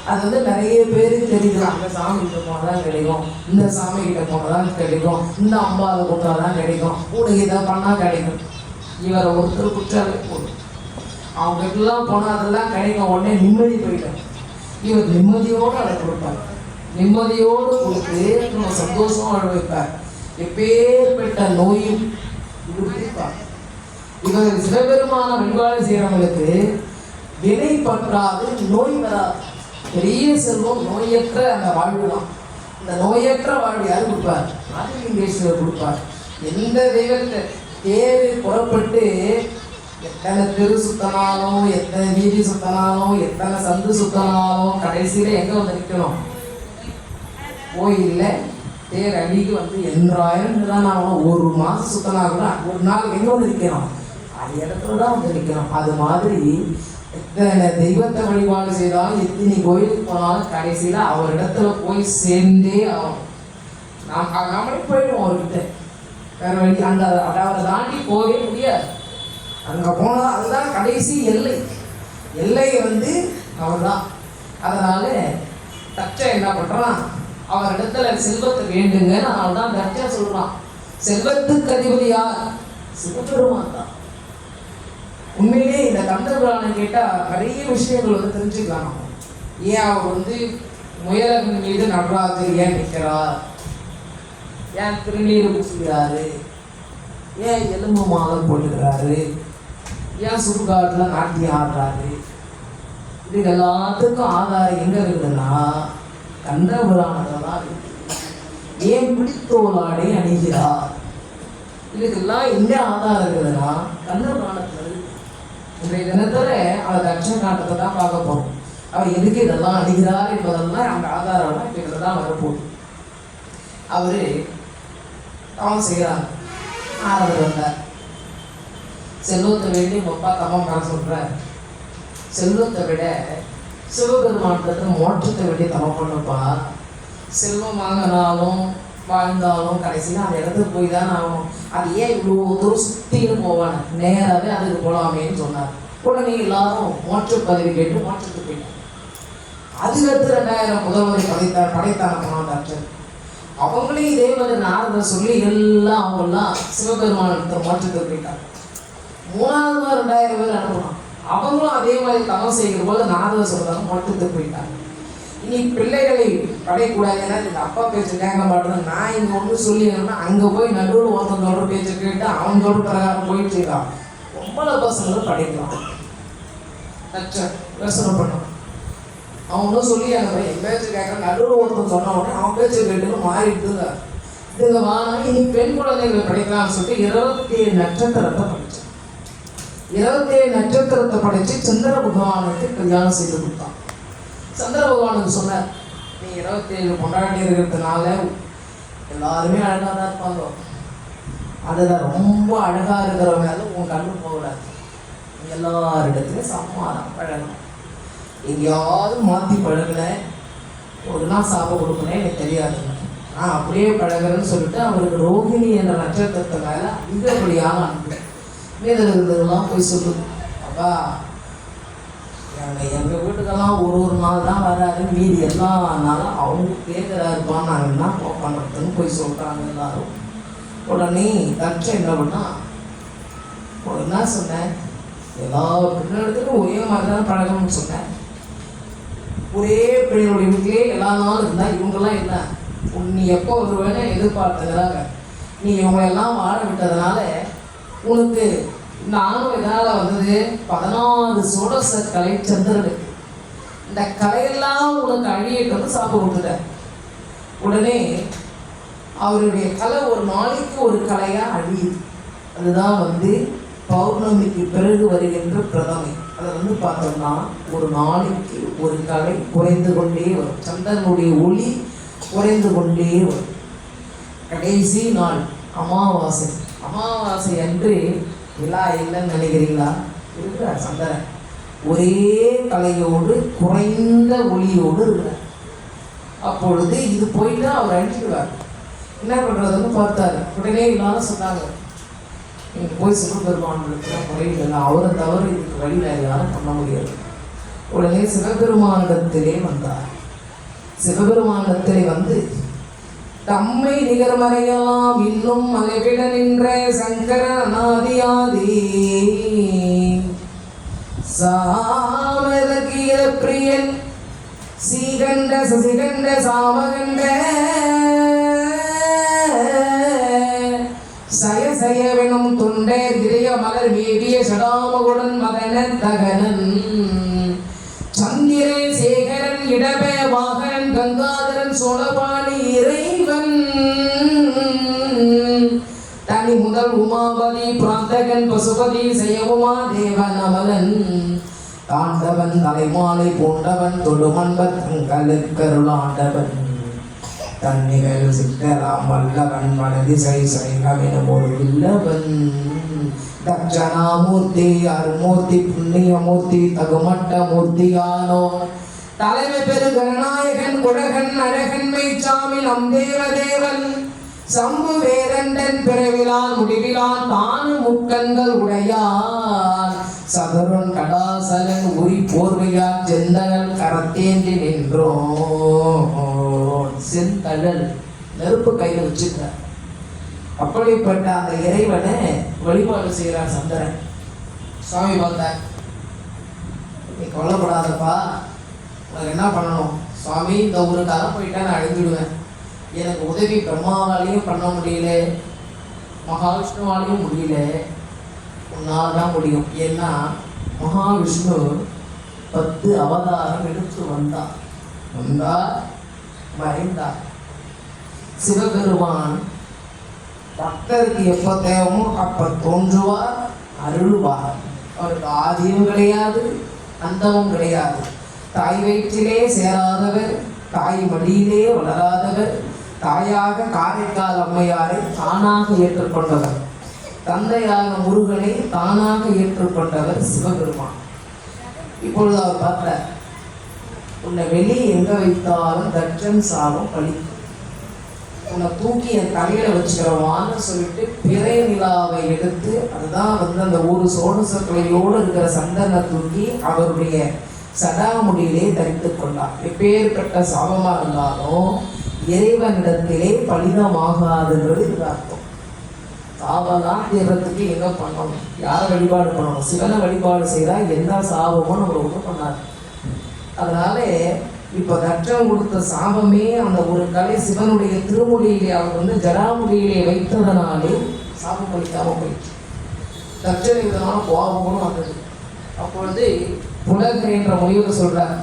Speaker 1: அது வந்து நிறைய பேருக்கு தெரியுது, அந்த சாமி கிட்ட போனதான் கிடைக்கும், இந்த சாமி கிட்ட போனதான் கிடைக்கும், இந்த அம்பாவை கொண்டாதான் கிடைக்கும், கூட இதை பண்ணா கிடைக்கும். இவரை ஒருத்தர் குற்றாலே போடும், அவங்க கிட்டலாம் போனால் அதெல்லாம் கிடைக்கும். உடனே நிம்மதி போயிட்டார். இவர் நிம்மதியோடு அதை கொடுப்பார். நிம்மதியோடு கொடுத்து நம்ம சந்தோஷம் வாழ வைப்பார். எப்பேற்பட்ட நோயும் கொடுப்பார். இவர் சிவபெருமான வழிபாடு செய்கிறவங்களுக்கு வினை பற்றாது, நோய் வராது. பெரிய செல்வம் நோயற்ற அந்த வாழ்வு தான். இந்த நோயற்ற வாழ்வு யார் கொடுப்பார்? ஆதிலிங்கேஸ்வரர் கொடுப்பார். எந்த தெய்வத்தை தேடி புறப்பட்டு எத்தனை தெரு சுத்தனாலும், எத்தனை வீதி சுத்தனாலும், எத்தனை சந்து சுத்தனாலும் கடைசியில் எங்கே வந்து நிற்கணும்? கோயிலில் தேர் அடிக்கு வந்து 8000 தான் ஆகணும். ஒரு மாதம் சுத்தனா கூட ஒரு நாள் எங்கே வந்து நிற்கணும்? அது இடத்துல தான் வந்து நிற்கணும். அது மாதிரி எத்தனை தெய்வத்தை வழிபாடு செய்தாலும், எத்தனை கோயிலுக்கு போனாலும் கடைசியில் அவர் இடத்துல போய் சேர்ந்தே ஆகும். நாமளே போயிடுவோம் அவர்கிட்ட. வேறு வழி அந்த அவரை தாண்டி போகவே முடியாது. அங்கே போனால் அதுதான் கடைசி எல்லை. எல்லை வந்து அவர் தான். அதனால தட்சை என்ன பண்ணுறான், அவர் இடத்துல செல்வத்தை வேண்டுங்க. அதனால தான் தட்சை சொல்கிறான், செல்வத்துக்கு அதிபதி யார்? சிவபெருமான் தான். உண்மையிலே இந்த கந்த புராணம் கேட்டால் நிறைய விஷயங்கள் வந்து தெரிஞ்சுக்கலாம். ஏன் அவர் வந்து முயலகன் மீது நடராஜர் ஏன் நிற்கிறார்? ஏன் திருநீர் பூசுகிறாரு? ஏன் எலும்பு மாலை போட்டுக்கிறாரு? ஏன் சுடுகாட்டில் நாட்டியம் ஆடுறாரு? இது எல்லாத்துக்கும் ஆதாரம் எங்க இருக்குதுன்னா கந்த புராணத்தில் தான் இருக்கு. ஏன் பிடித்தோலாடை அணிகிறார்? இதுக்கெல்லாம் எங்க ஆதாரம் இருக்குதுன்னா கந்த புராணத்தில் இருக்கு. இன்றைய தினத்துல அதை தட்சண காட்டத்தை தான் பார்க்க போறோம். அவர் எதுக்கு இதெல்லாம் அணிகிறார் என்பதெல்லாம் அந்த ஆதாரம்லாம் இப்போ இதில் தான் வரப்போகுது. அவரு தவம் செய்கிறார். நாரதர் வந்தார். செல்வத்தை வேண்டி அப்பா தவம் பண்ண சொல்றார். செல்வத்தை விட சிவபெருமானத்தை மோட்சத்தை வேண்டி தவம் பண்ணப்பா. செல்வம் வாங்கினாலும் வாழ்ந்தாலும் கடைசியில் அந்த இடத்துக்கு போய் தானே ஆகும். அது ஏன் இவ்வளோ தூரம் சுத்தின்னு போவானே, நேராகவே அதுக்கு போகலாமேன்னு சொன்னார். உடனே எல்லாரும் மோட்ச பதவி கேட்டு மோட்சத்துக்கு போயிட்டாங்க. அதுக்கடுத்து 2000 முதல்வரை படைத்தான போனான் டாக்டர். அவங்களையும் இதே மாதிரி நாரதர் சொல்லி எல்லாம் அவங்கெல்லாம் சிவபெருமானத்தை மோட்சத்துக்கு போயிட்டாங்க. 3வது 2000 பேர் அனுப்பணும். அவங்களும் அதே மாதிரி தவம் செய்கிற போது நாரதர் சொல்றாங்க மோட்சத்துக்கு போயிட்டாங்க. இனி பிள்ளைகளை படையக்கூடாது, ஏன்னா இந்த அப்பா பேச்சு கேட்க மாட்டேன். நான் இங்கே ஒன்று சொல்லிங்கன்னா அங்கே போய் நடுவில் ஒருத்தனோட பேச்சை கேட்டு அவங்களோட பிரகாரம் போயிட்டு இருக்கான். ரொம்ப பசங்களும் படைக்கலாம். யோசனை பண்ணோம். அவங்களும் சொல்லி அங்கே என் பேச்சு கேட்க நடுவில் ஒருத்தன் சொன்ன உடனே அவன் பேச்சு கேட்டுன்னு மாறிட்டுங்க. இதுங்க வாங்க இனி பெண் குழந்தைகளை படைக்கலாம்னு சொல்லிட்டு 27 நட்சத்திரத்தை படித்தேன். 27 நட்சத்திரத்தை படித்து சந்திர பகவானுக்கு கல்யாணம் செய்து கொடுத்தான். சந்திர பகவானுக்கு சொன்னார், நீ 27 கொண்டாடி இருக்கிறதுனால எல்லாருமே அழகாக தான் இருப்பாங்க. அதில் ரொம்ப அழகாக இருக்கிறவங்க உன் கண்ணு போகக்கூடாது. எல்லாரிடத்துலையும் சமாதானம் பழகணும். எங்கேயாவது மாற்றி பழகல, ஒரு நாள் சாப்பிட கொடுக்கணும் எனக்கு தெரியாதுங்க. நான் அப்படியே பழகிறேன்னு சொல்லிட்டு அவருக்கு ரோகிணி என்ற நட்சத்திரத்தை மேலே அதிகப்படியான அனுப்பு மீதெல்லாம் போய் சொல்லுது. அப்பா எங்கள் வீட்டுக்கெல்லாம் ஒரு நாள் தான் வராது, மீதி எல்லா நாளும் அவங்க கேட்குறாருப்பான்னு நாங்கள் என்ன பண்ணுறதுன்னு போய் சொல்கிறாங்க எல்லாரும். உடனே தட்ச என்ன பண்ணா, என்ன சொன்னேன், எல்லா பிள்ளைகளுக்கும் ஒரே மாதிரி தான் பழகணும்னு சொன்னேன். ஒரே பிள்ளைகளுடைய வீட்டிலே எல்லா நாளும் இருந்தால் இவங்கெல்லாம் என்ன நீ எப்போ வருவேன்னு எதிர்பார்த்துக்கிறாங்க. நீ இவங்களெல்லாம் வாழ விட்டதுனால உனக்கு நானும் இதனால் வந்தது 14 சோடச கலை சந்திரனுக்கு. இந்த கலையெல்லாம் உனக்கு அழியிட்டு சாப்பிட கொடுத்துட்டேன். உடனே அவருடைய கலை ஒரு நாளைக்கு ஒரு கலையாக அழியுது. அதுதான் பௌர்ணமிக்கு பிறகு வருகின்ற பிரதமை. அதை பார்த்தோம்னா ஒரு நாளைக்கு ஒரு கலை குறைந்து கொண்டே வரும். சந்திரனுடைய ஒளி குறைந்து கொண்டே வரும். கடைசி நாள் அமாவாசை. அமாவாசை அன்று விழா இல்லைன்னு நினைக்கிறீங்களா? இருக்கிறார் சந்திரன். ஒரே கலையோடு குறைந்த ஒளியோடு இருக்கிறார். அப்பொழுது இது போயிட்டு அவர் அழிச்சுடுவார். என்ன பண்ணுறதுன்னு பார்த்தாரு. உடனே எல்லாரும் சொன்னாங்க, நீங்கள் போய் சிவபெருமானுக்கு முறையில் அவரை தவிர இதுக்கு வழியில் யாரும் பண்ண முடியாது. உடனே சிவபெருமானிடத்திலே வந்தார். சிவபெருமானிடத்திலே தம்மை நிகர்மறையெல்லாம் இன்னும் மலைவிட நின்ற சங்கர அநாதியாதி சாமதகீர பிரியன் சீகண்ட சசிகண்ட சாமகண்ட சயசயவெனும் தொண்டை கிரிய மலர் மேவிய சடாமகுடன் மதன தகனன் சந்திரன் சேகரன் இடபே வாகனன் கங்காதரன் சோழபாணி இறைவன் தனி முதல் உமாபதி பிராந்தகன் பசுபதி செய்யவுமா தேவன் அமலன் தாண்டவன் தலைமாலை பூண்டவன் தொடுமன்பன் கருளாண்டவன் தன்னிகள் சித்தராம் வல்லவன் மனதிசை சைகமெனும் ஒரு இல்லவன் தட்சணாமூர்த்தி அருமூர்த்தி புண்ணியமூர்த்தி தகுமட்ட மூர்த்தியானோ தலைமை பெரு கணநாயகன் குழகன் அழகன் மெய்ச்சாமி நம் தேவதேவன் சம்பு வேரண்டன் பிறவிலான் முடிவிலான் தானு முக்கண்கள் உடையான் சதுரன் கடாசலன் உரி போர்வையான் செந்தகல் கரத்தேந்தி நின்றோன். செந்தழல் நெருப்பு கையில் வச்சுக்கிறார். அப்படிப்பட்ட அந்த இறைவனை வழிபாடு செய்கிறார் சந்திரன். சுவாமி பார்த்தார், நீ கொல்லப்படாதப்பா, உனக்கு என்ன பண்ணணும், சுவாமி இந்த ஒரு காலம் போயிட்டா நான் அழிஞ்சிடுவேன், எனக்கு உதவி பிரம்மாவாலையும் பண்ண முடியல, மகாவிஷ்ணுவாலையும் முடியல, உன்னால் தான் முடியும். ஏன்னா மகாவிஷ்ணு 10 அவதாரம் எடுத்து வந்தார், மறைந்தார். சிவபெருமான் பக்தருக்கு எப்போ தேவமோ அப்ப தோன்றுவார், அருள்வார். அவருக்கு ஆதியும் கிடையாது, அந்தமும் கிடையாது. தாய் வயிற்றிலே சேராதவர், தாய் மடியிலே வளராதவர், தாயாக காரைக்கால் அம்மையாரை தானாக ஏற்றுக்கொண்டவர், தந்தையாக முருகனை தானாக ஏற்றுக்கொண்டவர் சிவபெருமான். இப்பொழுது அவர் பார்த்தார், உன்னை வெளியே எங்க வைத்தாலும் தட்சன் சாபம் பழிக்கும், உன்னை தூக்கி என் தலையில வச்சுக்கிறவான்னு சொல்லிட்டு பிறை நிலாவை எடுத்து, அதுதான் அந்த ஒரு சோழசக்கலையோடு இருக்கிற சந்தனை தூக்கி அவருடைய சடாமுடியிலே தரித்து கொண்டார். எப்பேற்பட்ட சாபமா இருந்தாலும் இறைவனிடத்திலே பலிதமாகாதுன்றது இது அர்த்தம். சாபம்லாம் தீர்றதுக்கு எங்க பண்ணணும், யாரை வழிபாடு பண்ணணும்? சிவனை வழிபாடு செய்தா எந்த சாபமும் நம்ம ஒன்றும் பண்ணாது. அதனால இப்ப தட்சன் கொடுத்த சாபமே அந்த ஒரு கலை சிவனுடைய திருமுடியிலே அவர் ஜடாமுடியிலே வைத்ததனாலே சாபம் பலிக்காம போயிடுச்சு. தட்சன் இதனால கோபமும் வந்தது. அப்பொழுது புலகர் என்ற முனிவர் சொல்றார்,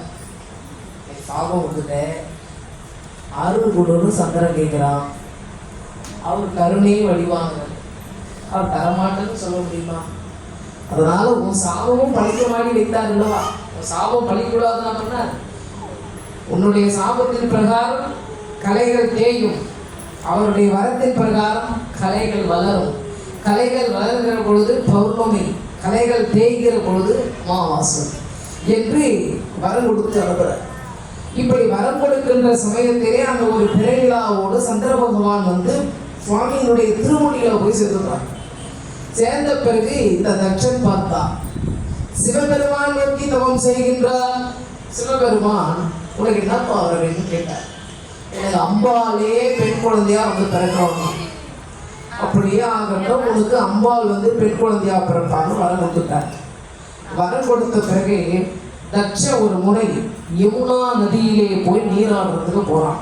Speaker 1: சாபம் வந்துட்ட அருள் கொடுன்னு சந்திரன் கேட்கிறான். அவர் கருணையை வடிவாங்க, அவர் தரமாட்டேன்னு சொல்ல முடியுமா? அதனால உன் சாபமும் பழிக்க மாதிரி வைத்தார் இல்லவா? உன் சாபம் பழிக்கூடாதுன்னா பண்ணார். உன்னுடைய சாபத்தின் பிரகாரம் கலைகள் தேயும், அவருடைய வரத்தின் பிரகாரம் கலைகள் வளரும். கலைகள் வளர்கிற பொழுது பௌர்ணமி, கலைகள் தேய்கிற பொழுது மாவாசம் என்று வரம் கொடுத்து அனுப்புகிறார். இப்படி வரம் கொடுக்கின்ற சமயத்திலே அந்த ஒரு பிறைநிலாவோடு சந்திர பகவான் சுவாமியினுடைய திருமுடியில போய் சேர்ந்துட்டார். சேர்ந்த பிறகு இந்த தட்சன் பார்த்தா சிவபெருமான் நோக்கி தவம் செய்கின்றார். சிவபெருமான் உனக்கு என்னப்பா வர வேண்டும் கேட்டார். எனக்கு அம்பாலே பெண் குழந்தையா பிறக்கணும், அப்படியே ஆகட்டும், உனக்கு அம்பாள் பெண் குழந்தையா பிறப்பான்னு வரம் கொடுத்துட்டார். வரம் கொடுத்த பிறகு தட்ச ஒரு முறை யமுனா நதியிலே போய் நீராடுறதுக்கு போறான்.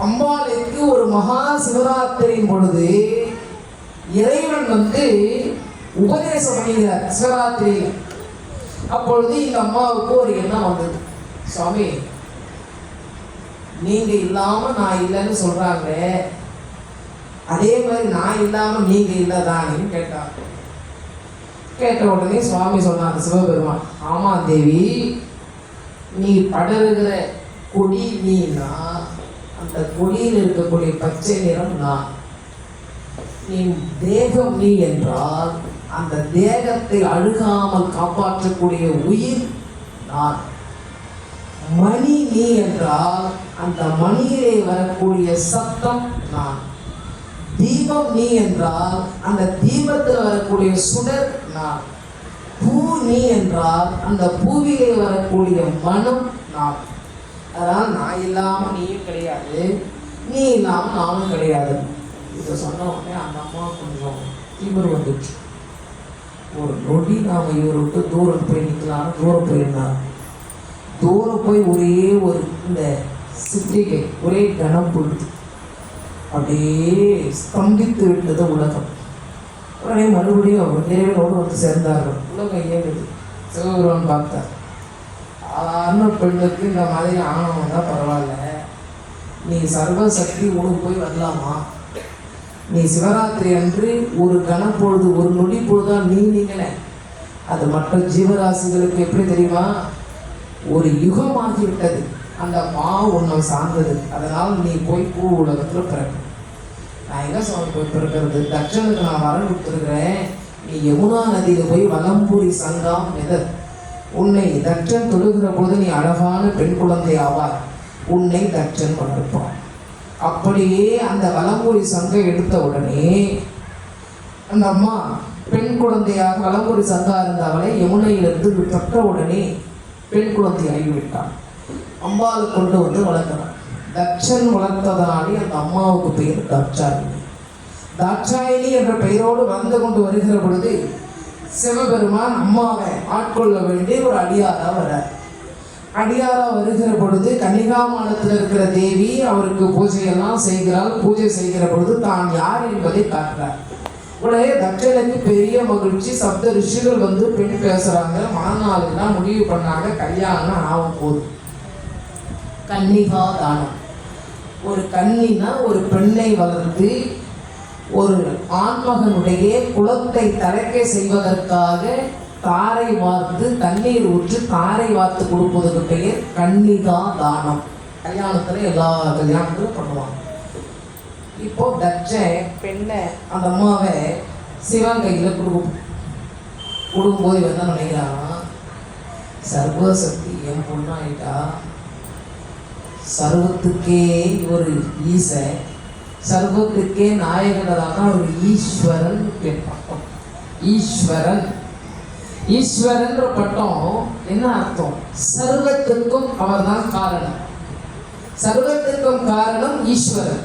Speaker 1: அம்பாளுக்கு ஒரு மகா சிவராத்திரியின் பொழுது இறைவன் உபதேசம் பண்ணுகிறார் சிவராத்திரியில். அப்பொழுது இந்த அம்மாவுக்கு ஒரு எண்ணம் வந்தது, சுவாமி நீங்க இல்லாம நான் இல்லைன்னு சொல்றாங்க, அதே மாதிரி நான் இல்லாம நீங்க இல்லதான்னு கேட்டாங்க. கேட்ட உடனே சுவாமி சொன்னார் சிவபெருமான், ஆமா தேவி, நீ படருகிற கொடி நீனா, அந்த கொடியில் இருக்கக்கூடிய பச்சை நிறம் நான். நீ தேகம் நீ என்றால் அந்த தேகத்தை அழுகாமல் காப்பாற்றக்கூடிய உயிர் நான். மணி நீ என்றால் அந்த மணியிலே வரக்கூடிய சத்தம் நான். தீபம் நீ என்றால் அந்த தீபத்தில் வரக்கூடிய சுடர் நான். பூ நீ என்றால் அந்த பூவிலே வரக்கூடிய மனம் நான். அதனால் நான் இல்லாம நீயும் கிடையாது, நீ இல்லாம நானும் கிடையாது. இதை சொன்ன உடனே அந்த அம்மா கொஞ்சம் தீவிரம் வந்துச்சு. ஒரு நொடி நாம இவரை விட்டு தூரம் போய் நிற்கலாம், தூரம் போயிருந்தார். தூரம் போய் ஒரே ஒரு இந்த சித்திகை ஒரே கனம் பொழுது அப்படியே ஸ்தம்பித்து விட்டது உலகம். உடனே மறுபடியும் இறைவனோடு சேர்ந்தார்கள். உலகம் இயங்குது. சிவபெருமான் பார்த்தார், சாதாரண பெண்ணுக்கு இந்த மாதிரி ஆணவம் தான் பரவாயில்ல, நீ சர்வசக்தி உனக்கு போய் வரலாமா? நீ சிவராத்திரி அன்று ஒரு கணப்பொழுது ஒரு நொடி பொழுதுதான் நீங்களே, அது மற்ற ஜீவராசிகளுக்கு எப்படி தெரியுமா? ஒரு யுகமாகிவிட்டது. அந்த உன்னை சார்ந்தது. அதனால் நீ போய் பூ உலகத்துல பிறக்க. நான் எங்க சுவாமி போய் பிறக்கிறது? தட்சனுக்கு நான் வரம் கொடுத்துருக்கிறேன். நீ யமுனா நதியில போய் வலம்புரி சங்கம் எதர். உன்னை தட்சன் தொழுகிற பொழுது நீ அழகான பெண் குழந்தை ஆவார். உன்னை தட்சன் வளர்ப்பான். அப்படியே அந்த வலம்புரி சங்கை எடுத்த உடனே அந்த அம்மா பெண் குழந்தையாக வலம்புரி சங்கா இருந்தவளை யமுனையிலிருந்து தொட்ட உடனே பெண் குழந்தை ஆகிவிட்டான். அம்பாவை கொண்டு வளர்க்கிறான். தட்சன் வளர்த்ததனாலே அந்த அம்மாவுக்கு பெயர் தாட்சாயினி. தாட்சாயினி என்ற பெயரோடு வந்து கொண்டு வருகிற பொழுது சிவபெருமான் அம்மாவை ஆட்கொள்ள வேண்டிய ஒரு அடியாரா வர அடியாரா வருகிற பொழுது கன்னிகாமானத்தில் இருக்கிற தேவி அவருக்கு பூஜையெல்லாம் செய்கிறாள். பூஜை செய்கிற பொழுது தான் யார் என்பதை காட்டுறார். உடனே தட்சனுக்கு பெரிய மகிழ்ச்சி. சப்த ரிஷிகள் வந்து பெண் பேசுறாங்க. மறுநாளுக்கு தான் முடிவு பண்ணாங்க, கல்யாணம் ஆகும் போது. கன்னிகா தானம். ஒரு கன்னினா ஒரு பெண்ணை வளர்த்து ஒரு ஆண்மகனுடைய குலத்தை தலைக்க செய்வதற்காக தாரை வார்த்து தண்ணீர் ஊற்றி தாரை வார்த்து கொடுப்பதுக்கு பெயர் கன்னிகா தானம். கல்யாணத்துல எல்லா கல்யாணத்திலும் பண்ணுவாங்க. இப்போ தட்ச பெண்ணை அந்த அம்மாவை சிவன் கையில் கொடுக்கும்போது என்ன நினைக்கிறாங்கன்னா, சர்வசக்தி என் பொண்ணாயிட்டா, சர்வத்துக்கே ஒரு ஈச, சர்வத்துக்கே நாயகனாக ஒரு ஈஸ்வரன் பட்டம். ஈஸ்வரன் ஈஸ்வரன்ற பட்டம் என்ன அர்த்தம்? சர்வத்திற்கும் அவர் தான் காரணம். சர்வத்திற்கும் காரணம் ஈஸ்வரன்.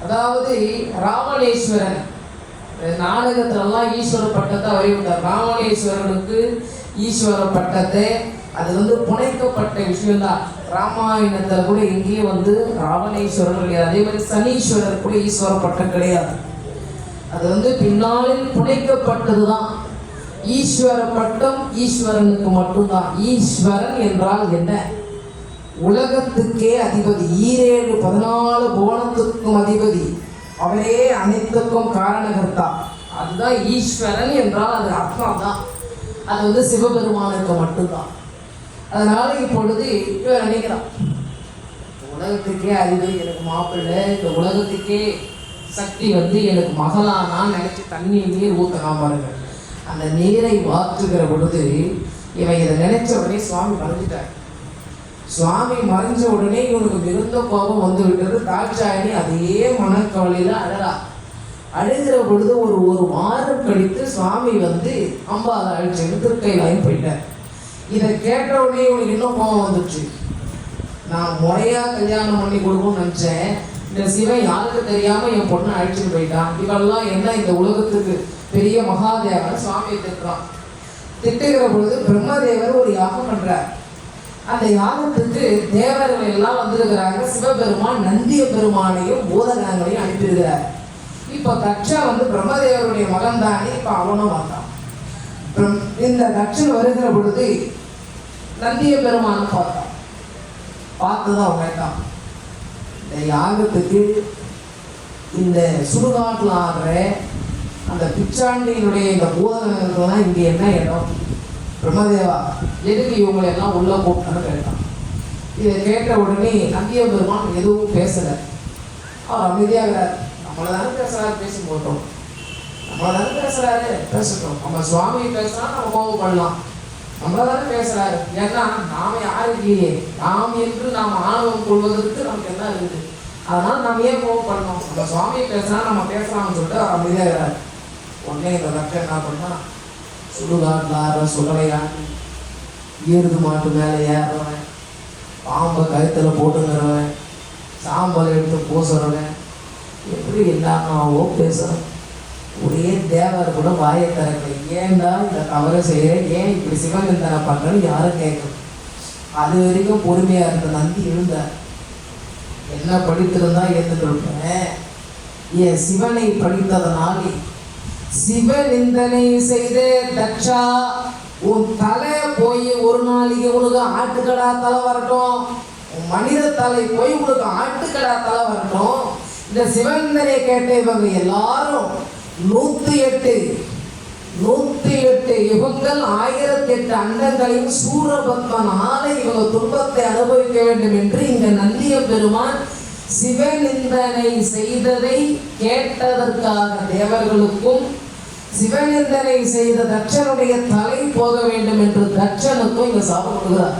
Speaker 1: அதாவது ராவணேஸ்வரன் நாடகத்திலெல்லாம் ஈஸ்வர பட்டத்தை அறிவித்தார். ராவணேஸ்வரனுக்கு ஈஸ்வர பட்டத்தை அது வந்து புனைக்கப்பட்ட விஷயம்தான். ராமாயணத்தில் கூட எங்கேயும் வந்து ராவணேஸ்வரன் கிடையாது. அதே மாதிரி சனீஸ்வரர் கூட ஈஸ்வர பட்டம் கிடையாது. அது வந்து பின்னாளில் புனைக்கப்பட்டது தான். ஈஸ்வர பட்டம் ஈஸ்வரனுக்கு மட்டும்தான். ஈஸ்வரன் என்றால் என்ன? உலகத்துக்கே அதிபதி, 14 புவனத்துக்கும் அதிபதி, அவரே அனைத்துக்கும் காரணகர்த்தா. அதுதான் ஈஸ்வரன் என்றால் அது அர்த்தம் தான். அது வந்து சிவபெருமானுக்கு மட்டும்தான். அதனால இப்பொழுது இவர் நினைக்கிறான், உலகத்துக்கே அதிபதி எனக்கு மாப்பிள்ளை, இந்த உலகத்துக்கே சக்தி வந்து எனக்கு மகளானான்னு நினைச்சு தண்ணி நீர் ஊற்றலாம் பாருங்க. அந்த நீரை வாற்றுகிற பொழுது இவன் இதை நினைச்ச உடனே சுவாமி மறைஞ்சிட்டார். சுவாமி மறைஞ்ச உடனே இவனுக்கு மிகுந்த கோபம் வந்து விட்டது. தாட்சாயணி அதே மனக்கவலையில அழறா. அழுகிற பொழுது ஒரு வாரம் கழித்து சுவாமி வந்து அம்பாவை அழிச்சு திருக்கையிலாயும் போயிட்டார். இதை கேட்ட உடனே இவனுக்கு இன்னும் கோபம் வந்துச்சு. நான் முறையா கல்யாணம் பண்ணி கொடுக்கணும்னு நினைச்சேன். இந்த சிவன் யாருக்கு தெரியாம என் பொண்ணை அழிச்சுட்டு போயிட்டான். இவெல்லாம் என்ன இந்த உலகத்துக்கு பெரிய மகாதேவன் சுவாமியை திட்டுறான். திட்டுகிற பொழுது பிரம்மதேவர் ஒரு யாகம் பண்றார். அந்த யாகத்துக்கு தேவர்கள் எல்லாம் வந்திருக்கிறாங்க. சிவபெருமான் நந்திய பெருமானையும் பூதகணங்களையும் அனுப்பியிருக்கிறார். இப்ப தட்சா வந்து பிரம்மதேவருடைய மகன் தானே. இப்ப அவனும் வந்தான். இந்த தட்சன் வருகிற பொழுது நந்திய பெருமானை பார்த்தான். பார்த்துதான் அவன் கேட்டான், இந்த யாகத்துக்கு இந்த சுடுகாட்டில் ஆடுற அந்த பிச்சாண்டியினுடைய இந்த பூதகணங்களுக்குலாம் இங்கே என்ன இடம்? பிரம்மதேவா, எதுக்கு இவங்களை எல்லாம் உள்ள போட்டான்னு கேட்டான். இதை கேட்ட உடனே நந்திய பெருமான் எதுவும் பேசலை. அவர் அமைதியாக, நம்மளை தானே பேசுறாரு, பேசி போட்டோம். நம்மளை தானே பேசுறாரு, பேசட்டும். நம்ம சுவாமி பேசுனா நம்ம கோபம் பண்ணலாம். நம்மளை தானே பேசுறாரு. ஏன்னா நாம யாரும் இல்லையே, நாம் என்று நாம் ஆணவம் கொள்வதற்கு நமக்கு என்ன இருக்குது? அதனால நம்ம ஏன் கோபம் பண்ணணும்? நம்ம சுவாமியை பேசுனா நம்ம பேசலாம்னு சொல்லிட்டு அவர் அமைதியாக. உடனே இந்த தட்டை என்ன பண்ணா, சுடுகாட்டில் ஆடுற சுடலையாண்டி, ஈருது மாட்டு மேலே ஏறுறவன், பாம்பை கழுத்தில் போட்டுங்கிறவன், சாம்பல் எடுத்து பூசுறவன், எப்படி எல்லாமாவோ பேசுகிறோம். ஒரே தேவர் கூட வாயை திறக்கல. ஏன்டா இந்த தவறை செய்கிறேன், ஏன் இப்படி சிவநிந்தனை பண்ணுறேன்னு யாரும் கேட்கணும். அது வரைக்கும் பொறுமையாக இருந்த நந்தி இருந்தார். என்ன படித்திருந்தா ஏற்றுட்டு இருப்பேன். என் சிவனை படித்ததனாலே சிவநிந்தனை செய்த தட்சா, உன் தலை போய் ஒரு நாளைக்கு உனக்கு ஆட்டுக்கடா தலை வரட்டும், உன் மனித தலை போய் உனக்கு ஆட்டுக்கடா தலை வரட்டும். இந்த சிவநிந்தனை கேட்ட இவங்க எல்லாரும் 108 யுகங்கள் 1008 அண்டங்களையும் சூரபத்மனால இவங்க துன்பத்தை அனுபவிக்க வேண்டும் என்று இங்க நந்திய பெருமான் சிவநிந்தனை செய்ததை கேட்டதற்காக தேவர்களுக்கும், சிவநிந்தனை செய்த தட்சனுடைய தலை போக வேண்டும் என்று தட்சனுக்கும் இங்க சாபம் கொடுக்கிறார்.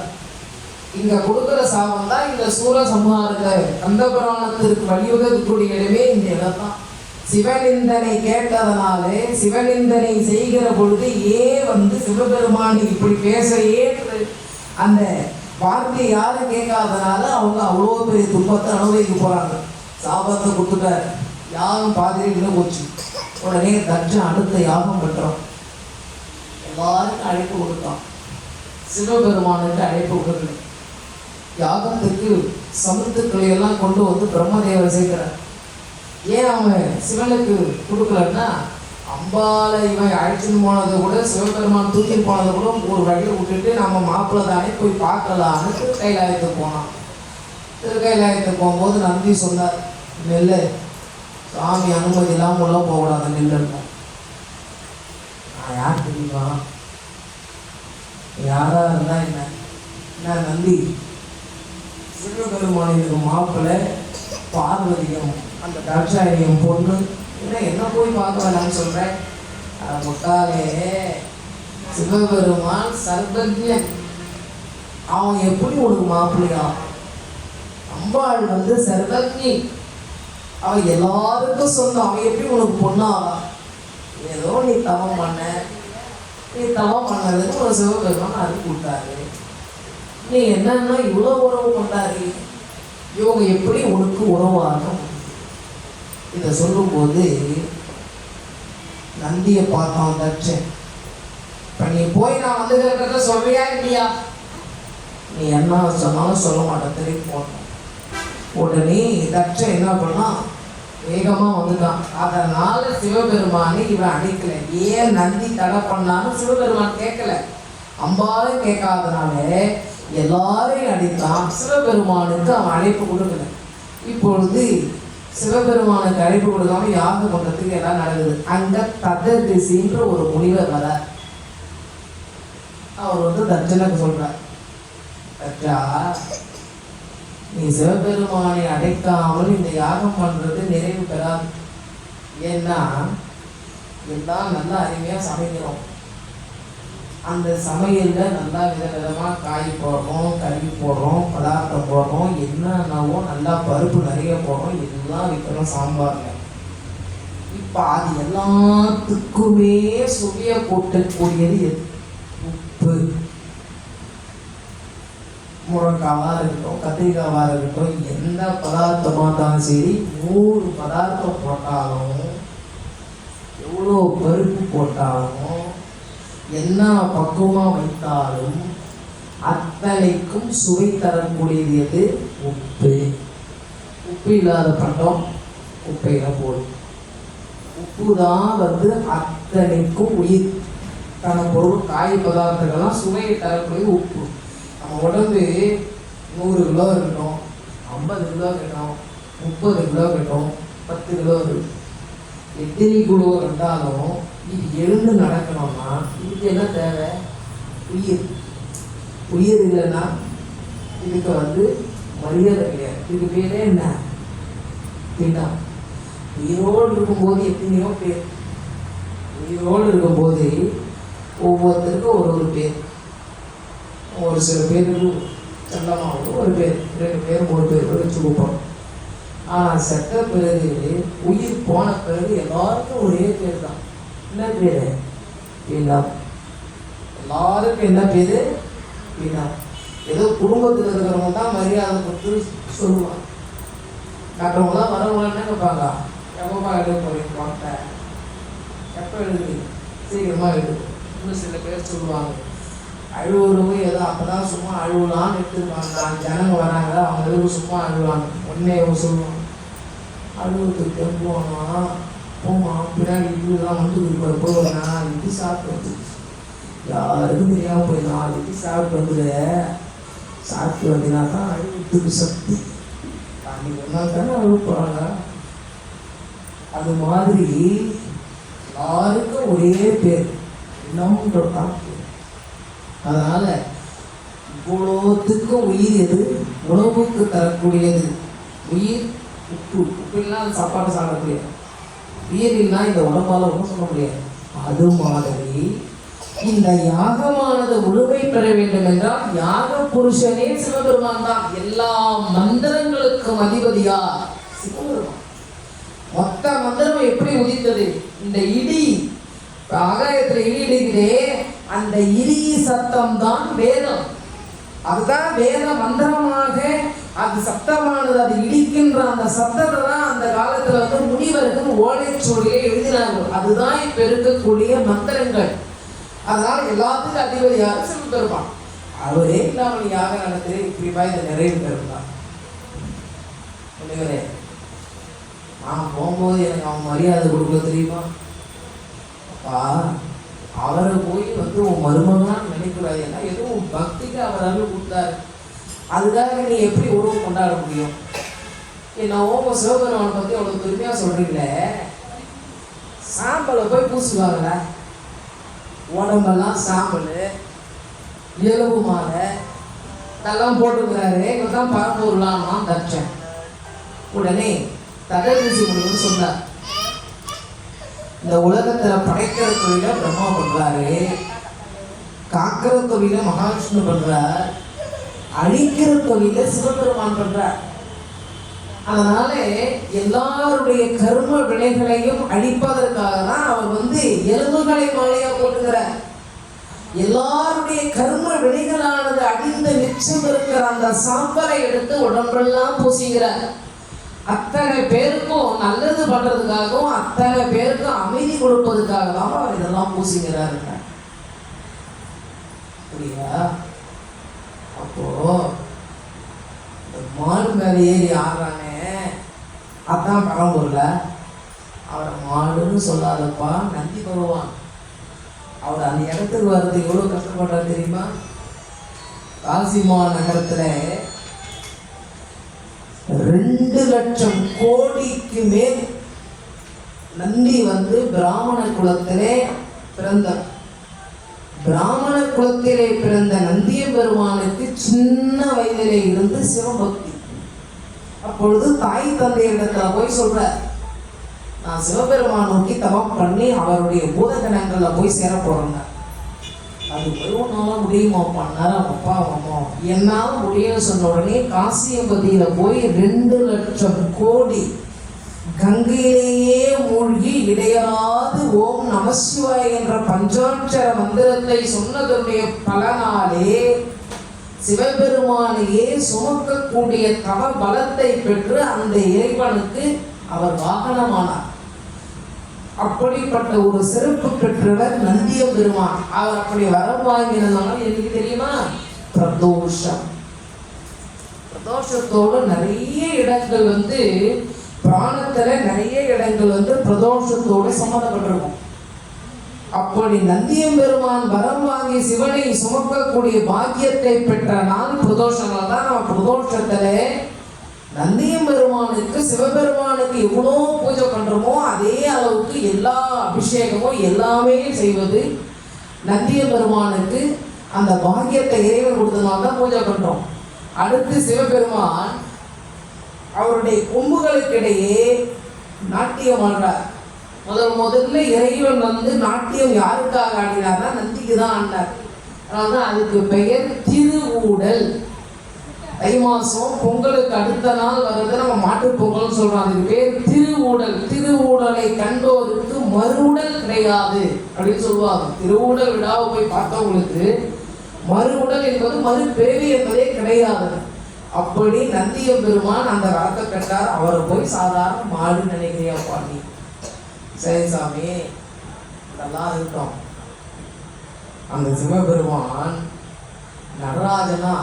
Speaker 1: இங்க கொடுக்கிற சாபம் தான் இந்த சூரசம்ஹாரத்தை கந்தபுராணத்திற்கு வழிவகுக்கக்கூடிய இடமே இந்த இடம் தான். சிவநிந்தனை கேட்டதனாலே, சிவநிந்தனை செய்கிற பொழுது வந்து சிவபெருமான் இப்படி பேச ஏற்று அந்த வார்த்தையை யாரும் கேட்காதனால அவங்க அவ்வளோ பெரிய துன்பத்தை அனுபவிக்க போறாங்க. சாபத்தை கொடுத்துட்டார். யாரும் பாதிரிகளும் போச்சு. உடனே தட்சன் அடுத்த யாகம் பண்றோம். எல்லாருக்கும் அழைப்பு கொடுத்தான். சிவபெருமானுக்கு அழைப்பு கொடுக்கல. யாகத்துக்கு சமுத்துக்களை எல்லாம் கொண்டு வந்து பிரம்மதேவர் சேர்க்கிறார். ஏன் அவன் சிவனுக்கு கொடுக்கலன்னா, அம்பாலை இவன் அழைச்சின்னு போனதை கூட சிவபெருமான் தூக்கி போனதை கூட ஒரு வழியில் விட்டுட்டு நம்ம மாப்பிள்ளை தானே போய் பார்க்கலான்னு திருக்கைலாயத்துக்கு போனான். திருக்கைலாயத்துக்கு போகும்போது நந்தி சொன்னார், நெல்லு சாமி அனுமதி இல்லாமல் உள்ள போகக்கூடாது, நெல் இருக்கும். நான் யார் தெரியுமா? யாரா இருந்தா என்ன நந்தி, சிவபெருமானுக்கு மாப்பிள்ளை பார்வதியும் அந்த தாட்சாயணியும் பொண்ணு, என்ன போய் பார்க்க வேணாம்னு சொல்றேன். முட்டாளே, சிவபெருமான் சர்வஜன், அவன் எப்படி உனக்கு மாப்பிள்ளையா? அம்பாள் வந்து சர்வஜி, அவன் எல்லாருக்கும் சொன்ன, அவன் எப்படி உனக்கு பொண்ணாவா? ஏதோ நீ தவம் பண்ணதுன்னு ஒரு சிவபெருமான் அது கொடுத்தாரு. நீ என்னன்னா இவ்வளோ உறவு கொண்டாரு, இவங்க எப்படி உனக்கு உறவாகும்? இதை சொல்லும்போது நந்தியை பார்த்தான் தட்சன். இப்போ நீ போய் நான் வந்து சொல்றியா இல்லையா? நீ என்ன சொன்னாலும் சொல்ல மாட்டேன், திரும்பி போட்டான். உடனே தட்சன் என்ன பண்ணா, வேகமா வந்துட்டான். அதனால சிவபெருமானை இவன் அடிக்கல. ஏன் நந்தி தடை பண்ணான்னு சிவபெருமான் கேட்கல, அம்பாலும் கேட்காதனால எல்லாரையும் அடித்தான். சிவபெருமானுக்கு அவன் அழைப்பு கொடுக்கல. இப்பொழுது சிவபெருமானுக்கு அழைப்பு கொடுக்காம யாகம் பண்றதுக்கு எல்லாம் நடக்குது. அங்க தததிசின்ற ஒரு முனிவர் வர, அவர் வந்து தட்சனுக்கு சொல்றார், தட்சா, நீ சிவபெருமானை அடைக்காமல் இந்த யாகம் பண்றது நிறைவு பெறாது. ஏன்னா எல்லாம் நல்லா அருமையா சமைக்கிறோம், அந்த சமையல்ல நல்லா விதவிதமா காய் போடுறோம், கறி போடுறோம், பதார்த்தம் போடுறோம், என்னென்னவோ நல்லா பருப்பு நிறைய போடுறோம், எல்லாம் வைக்கிறோம் சாம்பார்ல. இப்ப அது எல்லாத்துக்குமே சுவைய கூட்டக்கூடியது உப்பு. முருங்காவா இருக்கட்டும், கத்திரிக்காவா இருக்கட்டும், எந்த பதார்த்தமா இருந்தாலும் சரி, 100 பதார்த்தம் போட்டாலும், எவ்வளோ பருப்பு போட்டாலும், என்ன பக்குவமா வைத்தாலும் அத்தனைக்கும் சுவை தரக்கூடியது எது? உப்பு. உப்பு இல்லாத பண்டம் உப்பையில போடும். உப்பு தான் வந்து அத்தனைக்கும் உயிர் தன பொருள். காய் பதார்த்தங்கள்லாம் சுவையை தரக்கூடிய உப்பு. நம்ம உடம்பு 100 கிலோ இருக்கட்டும், 50 கிலோ இருக்கட்டும், 30 கிலோ இருக்கட்டும், 10 கிலோ இருக்கு, எத்தனை கிலோ இருந்தாலும் இது எழுந்து நடக்கணும்னா இதுக்கு என்ன தேவை? உயிர். உயிர் இல்லைன்னா இதுக்கு வந்து மரியாதை கிடையாது. இதுக்கு பேரே என்ன? பிண்டம். உயிரோடு இருக்கும்போது எத்தனையோ பேர், உயிரோடு இருக்கும்போது ஒவ்வொருத்தருக்கும் ஒரு பேர். ஒரு சில பேருக்கு செல்லமாகவும் ஒரு பேர், 2 பேர் 3 பேர் வச்சு கொடுப்போம். ஆனால் செத்த பிறகு, உயிர் போன பிறகு எல்லாருக்கும் ஒரே பேர் தான். என்ன பேரு? பிண்டம். எல்லாருக்கும் என்ன பேரு? பிண்டம். ஏதோ குடும்பத்தில் இருக்கிறவங்க தான் மரியாதை கொடுத்து சொல்லுவாங்க. மற்றவங்களாம் வரவங்க என்ன கேட்பாங்க, எப்பப்பா எழுத போறீங்க, வாங்க எப்போ எழுதுறீங்க, சீக்கிரமா எழுது. இன்னும் சில பேர் சொல்லுவாங்க, அழுவுறவங்க ஏதோ அப்பதான் சும்மா அழுவலான்னு எடுத்துருப்பாங்க. ஜனங்க வராங்க, அவங்க எதுவும் சும்மா அழுவாங்க. உடனே சொல்லுவாங்க, அழுவத்துக்கு தெம்புவானா போமா, பின்னாடி இப்படிலாம் வந்து போவேண்ணா, இட்லி சாப்பிட்டு வந்து யாருக்கும் தெரியாமல் போய் 4 இட்லி சாப்பிட்டு வந்துடு, சாப்பிட்டு வந்தீங்கன்னா தான் அழுவத்துக்கு சக்தி. அன்னைக்கு ஒரு நாள் தானே அழுவ போகிறாங்க. அது மாதிரி யாருக்கும் ஒரே பேர் நம்மதான். அதனால இவ்வளோத்துக்கும் உயிர் எது? உணவுக்கு தரக்கூடியது உயிர். உப்பு. உப்பு இல்லாத சாப்பாடு சாப்பிடக்கூடியது. உயிர் இல்லைன்னா இந்த உடம்பால ஒன்றும் சொல்ல முடியாது. அது மாதிரி இந்த யாகமானது முழுமை பெற வேண்டும் என்றால் யாக புருஷனே சிவபெருமான் தான். எல்லா மந்திரங்களுக்கும் அதிபதியா சிவபெருமான். மொத்த மந்திரம் எப்படி உதித்தது? இந்த இடி, ஆகாயத்துல இடி இடிக்குதே, அந்த இடி சத்தம் தான் வேதம். அதுதான் வேத மந்திரமாக அது சத்தமானது. அது இடிக்கின்ற அந்த சத்தத்தை தான் அந்த காலத்துல வந்து முனிவர்கள் ஓலைச்சுவடியை எழுதினார்கள். அதுதான் இப்ப இருக்கக்கூடிய மந்திரங்கள். அதனால எல்லாத்துக்கும் அதிபதியாக சிவபெருமான். அவரே இல்லாமல் யாக நடத்தி இப்படிப்பா இதை நிறைவு பெறுகிறார். முனிவரே, நான் போகும்போது எனக்கு அவன் மரியாதை கொடுக்கல தெரியுமா? அப்பா, அவரை போய் உன் மருமகனான்னு நினைக்கூடாது. ஏன்னா எதுவும் பக்திக்கு அவர் அருள் கொடுத்தாரு, அதுக்காக நீ எப்படி உறவு கொண்டாட முடியும்? நான் உங்க சிவபெருமானை பற்றி அவ்வளோ பெருமையாக சொல்கிறீங்களே, சாம்பலை போய் பூசுவாங்கள, உடம்பெல்லாம் சாம்பல், எலும்பு மாலை இதெல்லாம் போட்டுக்கிறாரு. இங்கே தான் பரம்பூர்லாமா தச்சேன். உடனே தகவசி முடிவுன்னு சொன்னார், இந்த உலகத்தில் படைக்கிற தொழிலை பிரம்மா பண்றாரு, காக்கிற தொழிலை மகாவிஷ்ணு பண்றார், அழிக்கிற தொழிலை சிவபெருமான் பண்றார். அதனால எல்லாருடைய கர்ம வினைகளையும் அழிப்பதற்காக தான் அவர் எலும்புகளை மாலையா போட்டுக்கிறார். எல்லாருடைய கர்ம வினைகளானது அழிந்து மிச்சம் இருக்கிற அந்த சாம்பலை எடுத்து உடம்பெல்லாம் பூசிக்கிறார். அத்தனை பேருக்கும் நல்லது பண்றதுக்காகவும் அத்தனை பேருக்கும் அமைதி கொடுப்பதுக்காக தான் அவர் இதெல்லாம் பூசிக்கிறாரு. புரியா? அப்போ மாடு மேலே ஏறி ஆடுறானே, அதான் பரம்பூர்ல அவரை மாடுன்னு சொல்லாதப்பா, நந்தி பகவான். அவர் அந்த இடத்துக்கு வர்றது எவ்வளவு கஷ்டப்படுறாரு தெரியுமா? காசிமா நகரத்துல 2,00,000 கோடிக்கு மேல் நந்தி பிராமண குலத்திலே பிறந்தார். பிராமண குலத்திலே பிறந்த நந்திய பெருமானுக்கு சின்ன வயதிலே இருந்து சிவபக்தி. அப்பொழுது தாய் தந்தையிடத்துல போய் சொல்ற, நான் சிவபெருமான் நோக்கி தவம் பண்ணி அவருடைய பூதகணங்கள்ல போய் சேர போறேங்க. அது ஒருவனால முடியுமாப்பா? அப்பா அம்மா என்னால முடியும்னு சொன்ன உடனே காசியம்பதியில போய் 2,00,000 கோடி கங்கையிலேயே மூழ்கி இடையராது ஓம் நமசிவாய என்ற பஞ்சாட்சர மந்திரத்தை சொன்னதனுடைய பலனாலே சிவபெருமானையே சுமக்கக்கூடிய தவ பலத்தை பெற்று அந்த இறைவனுக்கு அவர் வாகனமானார். அப்படிப்பட்ட ஒரு சிறப்பு பெற்றவர் நந்திய பெருமான். அவர் அப்படி வரம் வாங்கினதுனால எனக்கு தெரியுமா, பிரதோஷம். பிரதோஷத்தோடு நிறைய இடங்கள் பிராணத்துல நிறைய இடங்கள் பிரதோஷத்தோடு சம்மந்தப்பட்டிருக்கும். அப்படி நந்தியம் பெருமான் வரம் வாங்கி சிவனை சுமக்கக்கூடிய பாக்கியத்தை பெற்ற நாள் பிரதோஷங்கள் தான். நம்ம பிரதோஷத்துல நந்தியம் பெருமானுக்கு சிவபெருமானுக்கு எவ்வளோ பூஜை பண்றோமோ அதே அளவுக்கு எல்லா அபிஷேகமும் எல்லாமே செய்வது நந்திய பெருமானுக்கு அந்த பாக்கியத்தை இறைவன் கொடுத்ததுனால தான் பூஜை பண்றோம். அடுத்து சிவபெருமான் அவருடைய கொம்புகளுக்கிடையே நாட்டியம் ஆடுறார். முதல்ல இறைவன் நாட்டியம் யாருக்காக ஆடினார்னா நந்திக்கு தான் ஆடினார். அதனால அதுக்கு பெயர் திருவூடல். தை மாசம் பொங்கலுக்கு அடுத்த நாள் வருது நம்ம மாட்டு பொங்கல் சொல்றோம். அதுக்கு பேர் திருவூடல். திருவூடலை கண்டோருக்கு மறுவுடல் கிடையாது அப்படின்னு சொல்லுவாங்க. திருவூடல் விழாவை போய் பார்த்தவங்களுக்கு மறுவுடல் என்பது மறுபிறவி என்பதே கிடையாது. அப்படி நந்திய பெருமான் அந்த வரத்தை பெற்றார். அவரை போய் சாதாரண மாடு நினைக்கிறியா பாண்டி? சரி சாமி, இதெல்லாம் இருக்கட்டும். அந்த சிவபெருமான் நடராஜனா,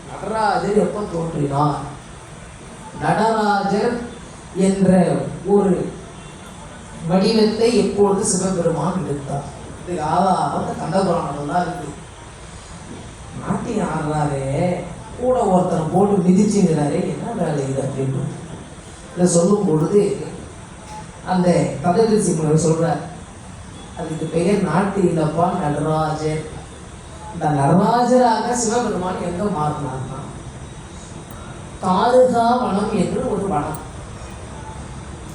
Speaker 1: நடராஜர் எப்ப தோன்றினார்? நடராஜர் என்ற ஒரு வடிவத்தை எப்பொழுது சிவபெருமான் எடுத்தார்? இதுக்கு ஆதாரம் கண்டபுராணம் தான் இருக்கு. நாட்டியம் ஆடுறாரு, கூட ஒருத்தரை போட்டு மிதிச்சுங்கிறாரு, என்ன வேலை இது அப்படின்னு இதை சொல்லும் பொழுது அந்த கதகசி முனிவர் சொல்றார், அதுக்கு பெயர் நாட்டு இல்லப்பா நடராஜர். இந்த நடராஜராக சிவபெருமான் எங்க மாறினார்னா தாருகா வனம் என்று ஒரு வனம்.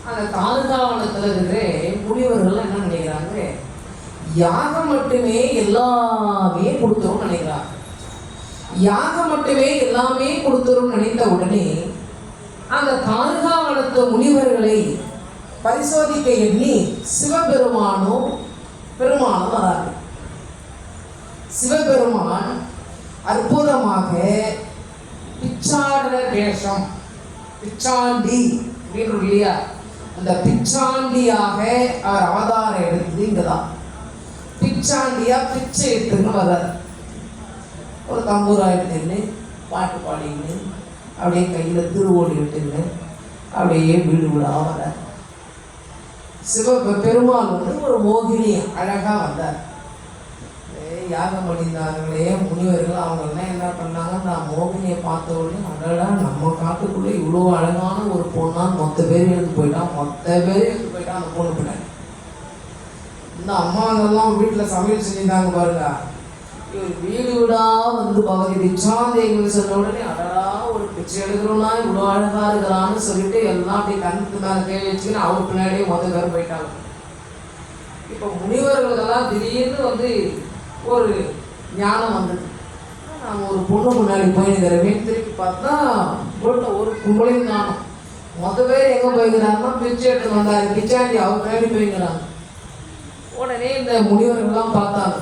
Speaker 1: அந்த தாருகா வனத்துல இருக்கிற முனிவர்கள் என்ன நினைக்கிறாங்க, யாகம் மட்டுமே எல்லாமே கொடுத்தோம் நினைக்கிறாங்க. யாகம் மட்டுமே எல்லாமே கொடுத்தோம் நினைத்த உடனே அந்த தாருகா வனத்து முனிவர்களை பரிசோதிக்க எண்ணி சிவபெருமானும் பெருமானும் வராங்க. சிவபெருமான் அற்புதமாக பிச்சாடன வேஷம், பிச்சாண்டி அப்படின்னு இல்லையா, அந்த பிச்சாண்டியாக அவர் அவதாரம் எடுத்தது இங்கதான். பிச்சாண்டியா பிச்சை எடுத்துன்னு வர்றார். ஒரு தம்பூரா எடுத்துன்னு பாட்டு பாடின்னு அப்படியே கையில் திருவோடி விட்டுன்னு அப்படியே வீடு விடா வர பெருமாள் வந்து ஒரு மோகினி அழகாக வந்தார். யாகம் பண்ணியிருந்தாங்களே முனிவர்கள் அவங்கெல்லாம் என்ன பண்ணாங்க, நான் மோகினியை பார்த்த உடனே அடடா நம்ம காட்டுக்குள்ளே இவ்வளோ அழகான ஒரு பொண்ணான்னு மொத்த பேர் எடுத்து போயிட்டான். அந்த பொண்ணு பின்னாடி இந்த அம்மாங்கெல்லாம் வீட்டில் சமையல் செஞ்சுருந்தாங்க பாருங்க. இவர் வீடு வீடா வந்து பகவதி பிச்சாந்தேவிகள் சொன்ன உடனே அடடா ஒரு பிச்சை எடுக்கிறோம்னா இவ்வளோ அழகா இருக்கிறான்னு சொல்லிட்டு எல்லாம் அப்படி கண்ணுக்கு மேலே கை வச்சுக்கின்னு அவங்க பின்னாடியே மொத்த பேர் போயிட்டாங்க. இப்போ முனிவர்களுக்கெல்லாம் திடீர்னு வந்து ஒரு ஞானம் வந்தது. நாங்கள் ஒரு பொண்ணு முன்னாடி போயிருக்கிறேன், திருப்பி பார்த்தா பொண்ணு ஒரு கும்பலையும் காணும். மொத்த பேர் எங்கே போய்க்கிறாங்கன்னா பிச்சை எடுத்து வந்தார், பிச்சாண்டி அவங்க பின்னாடி போய்க்கிறாங்க. உடனே இந்த முனிவர்கள்லாம் பார்த்தாங்க,